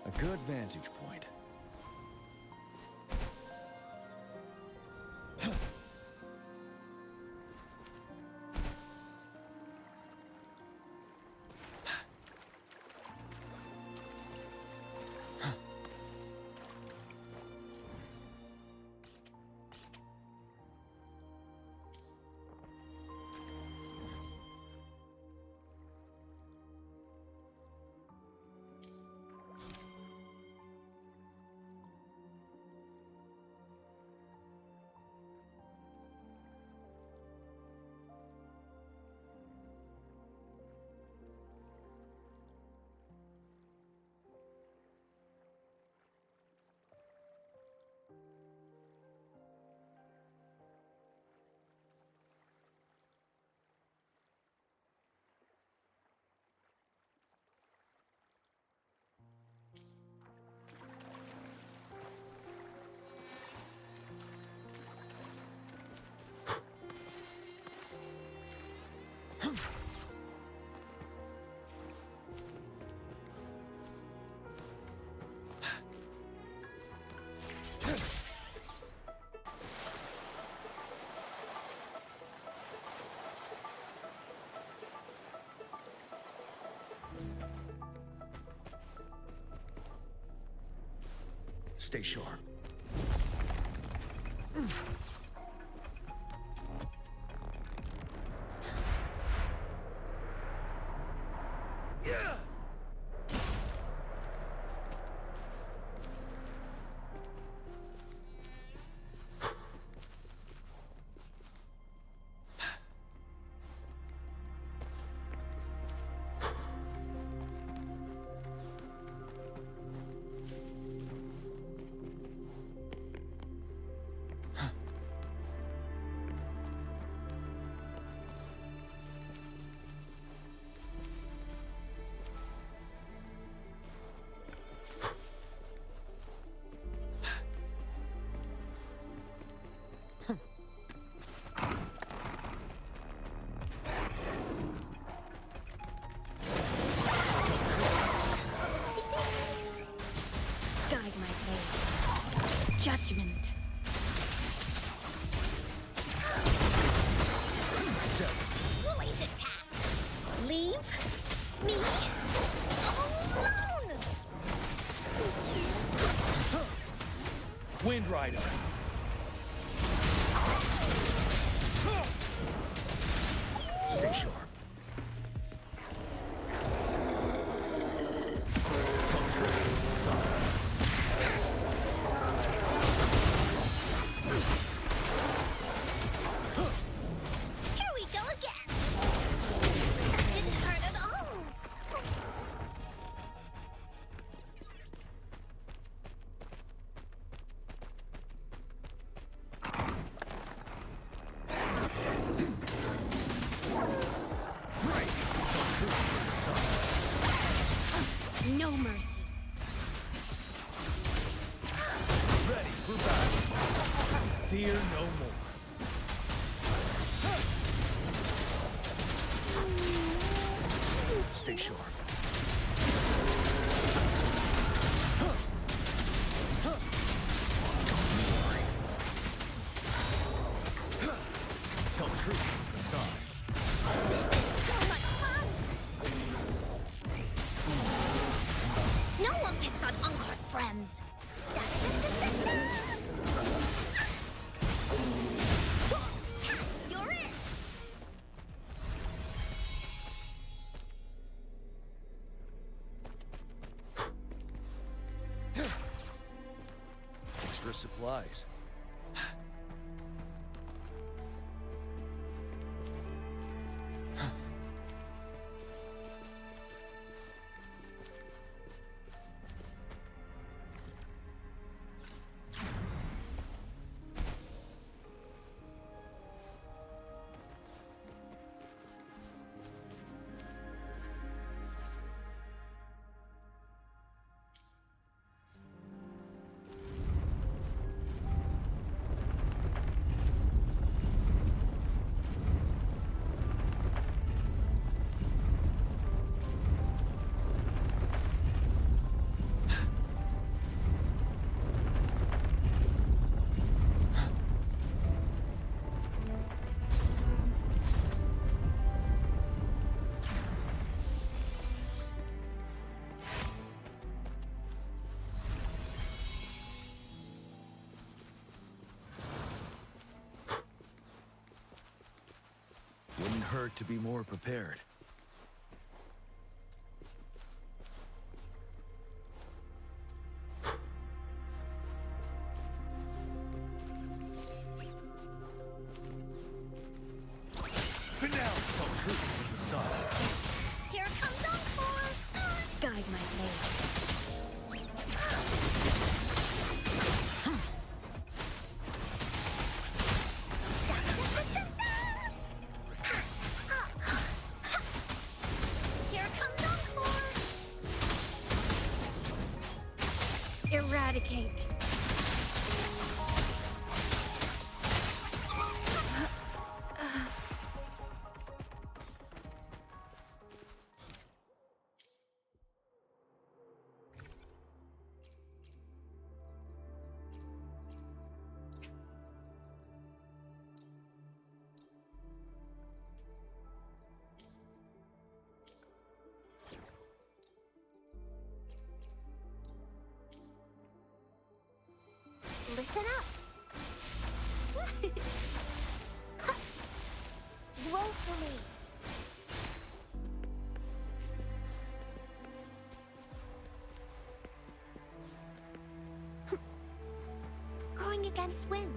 A good vantage point. Stay sharp. Guide my way. Judgment. Please attack. Leave me alone. Wind Rider. Stay sharp. Here we go again. That didn't hurt at all. No mercy. Ready for battle. Fear no more. Stay sharp. Tell truth, aside. No one picks on Uncar's friends. You're in. Extra supplies. Wouldn't hurt to be more prepared. For now, tell truth with the sun. Here comes Encore! Guide my blade. Here comes Encore! Eradicate. Listen up. Roll for me. Going against wind.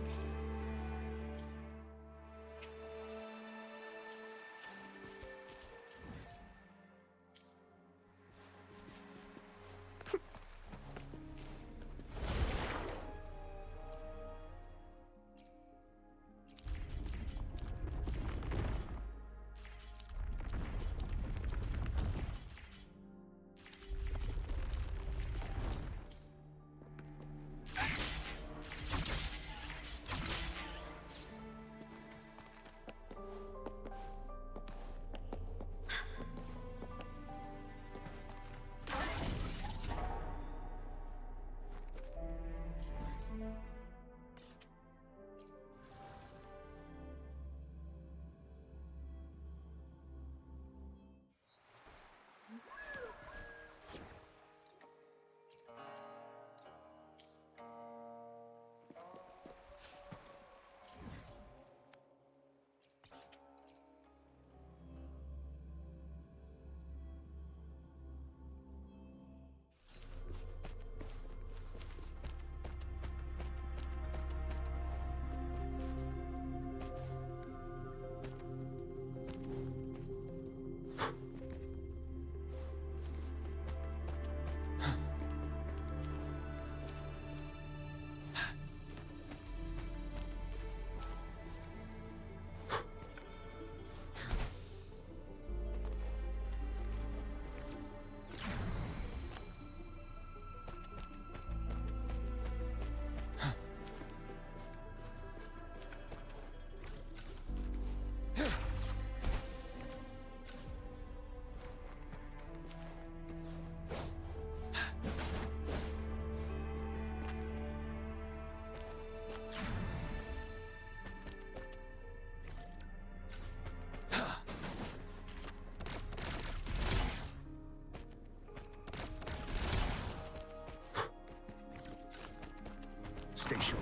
Stay sure.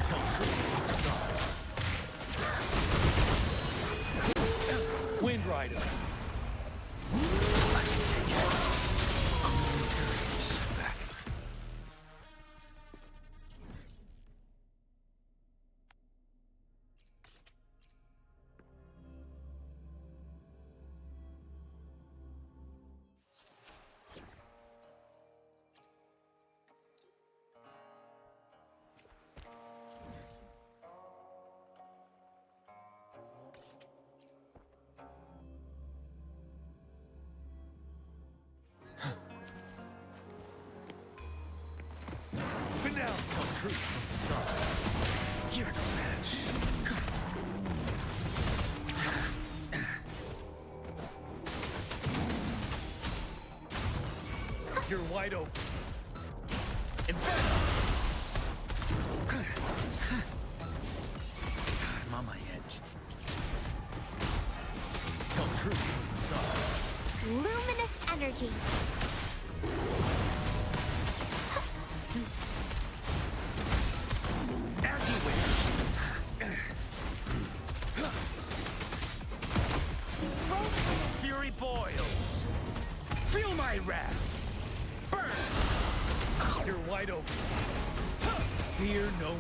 Tell truth with the sun. Wind Rider. I can take it. A momentary setback. For now, tell truth with the sun. You're the match. You're wide open. Inferno! I'm on my edge. Tell truth with the sun. Luminous energy. As you wish. Fury boils! Feel my wrath! Burn! You're wide open. Fear no more.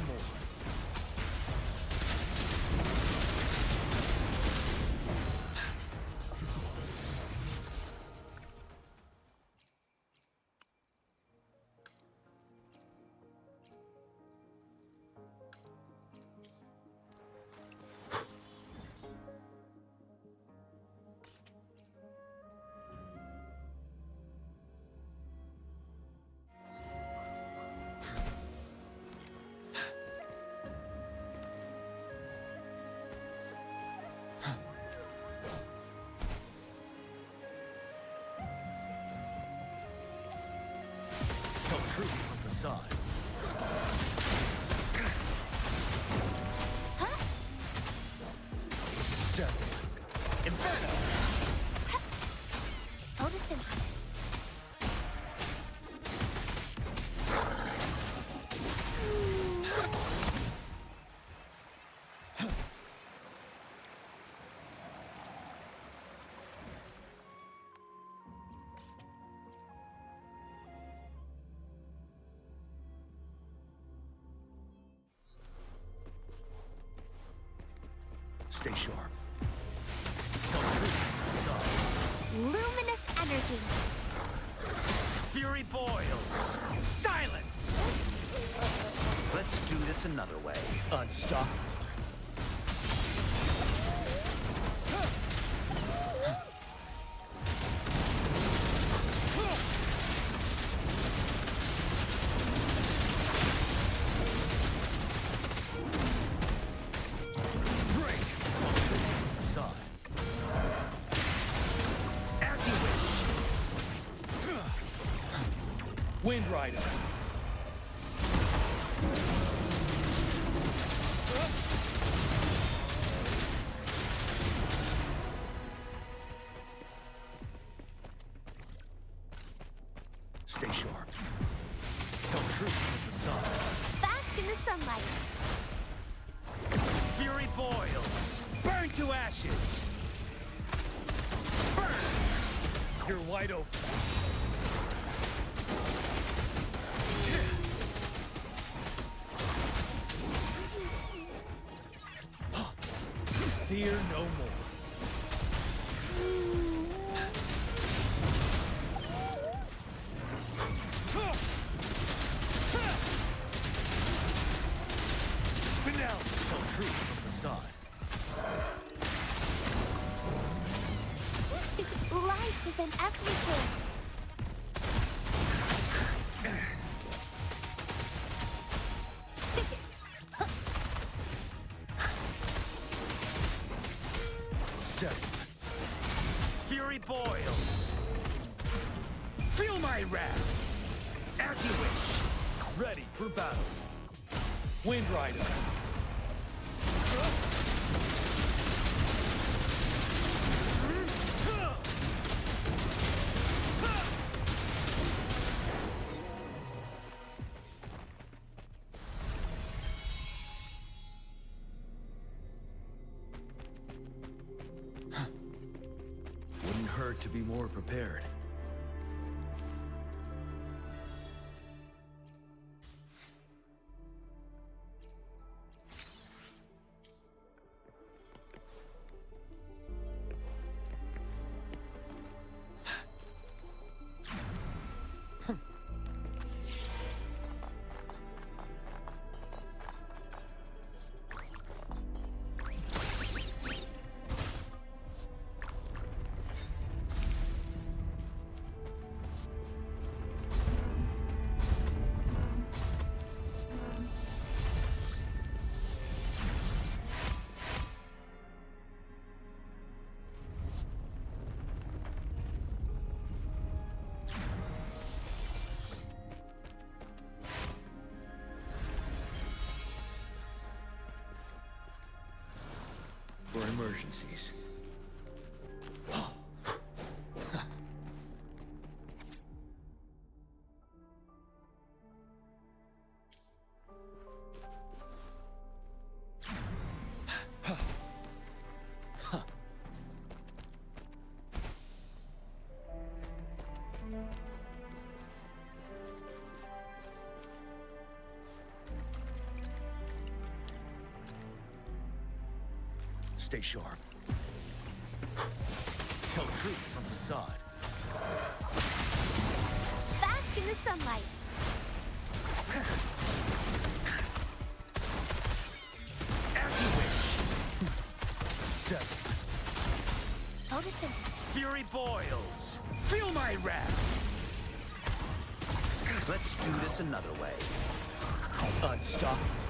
Tell truth from facade. Seven. Inferno! Photosynthesis. Stay sharp. Tell truth from facade. Luminous energy. Fury boils! Silence! Let's do this another way. Unstoppable. Break! Facade. As you wish. Wind Rider. Stay sharp. Tell truth from facade. Bask in the sunlight. Fury boils! Burn to ashes! Burn! You're wide open. Fear no more. Finale! Tell truth from facade. Life is in everything. Seven. Fury boils! Feel my wrath! As you wish! Ready for battle. Wind Rider. Wouldn't hurt to be more prepared. For emergencies. Stay sharp. Tell truth from facade. Bask in the sunlight. As you wish. 7. Photosynthesis. Fury boils. Feel my wrath. Let's do this another way. Unstoppable.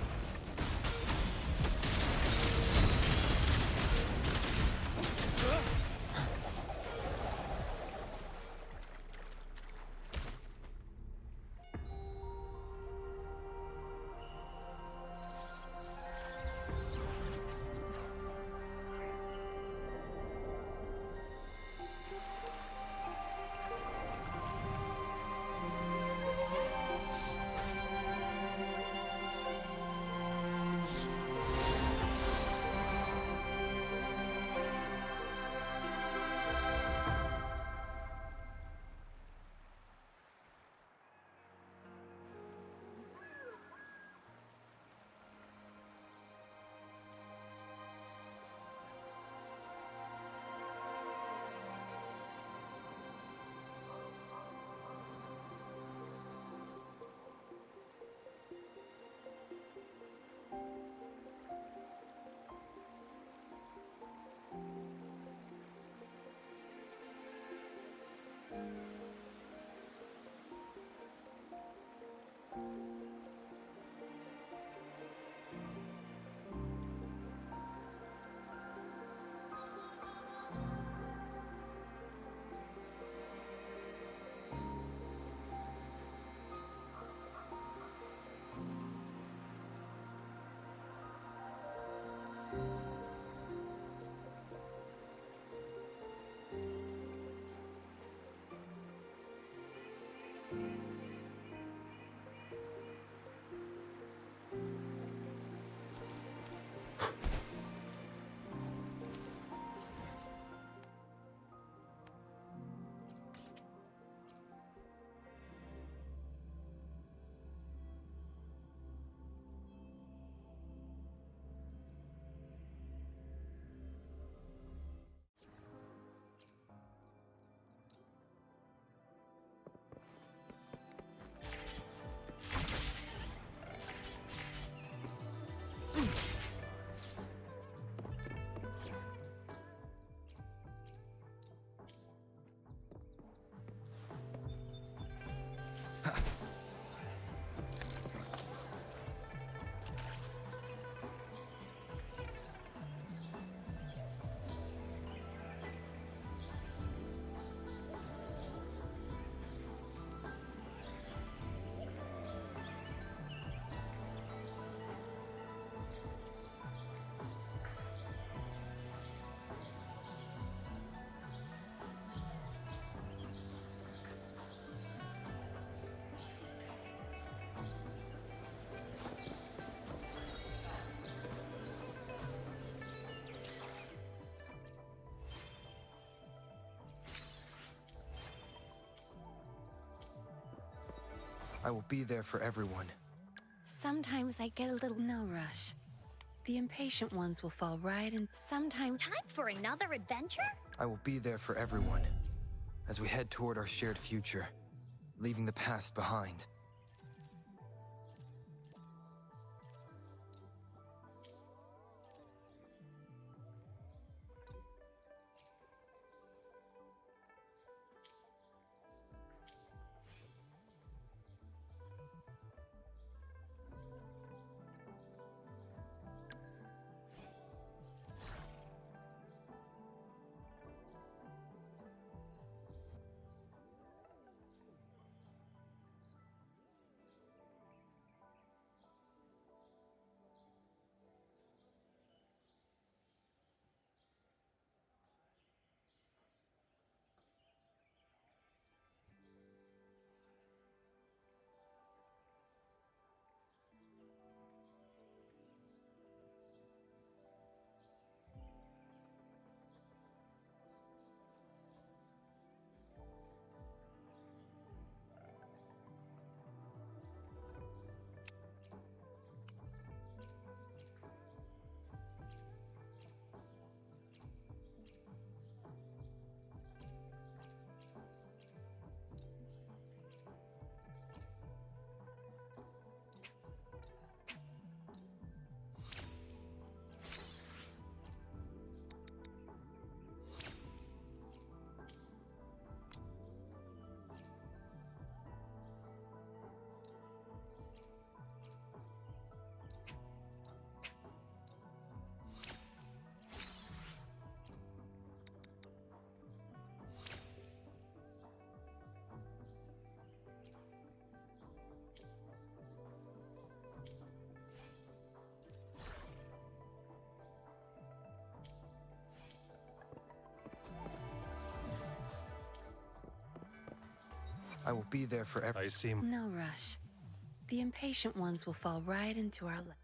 I will be there for everyone. Sometimes I get a little no rush. The impatient ones will fall right in. Sometimes. Time for another adventure? I will be there for everyone as we head toward our shared future, leaving the past behind. I will be there for every... I seem... No rush. The impatient ones will fall right into our lap.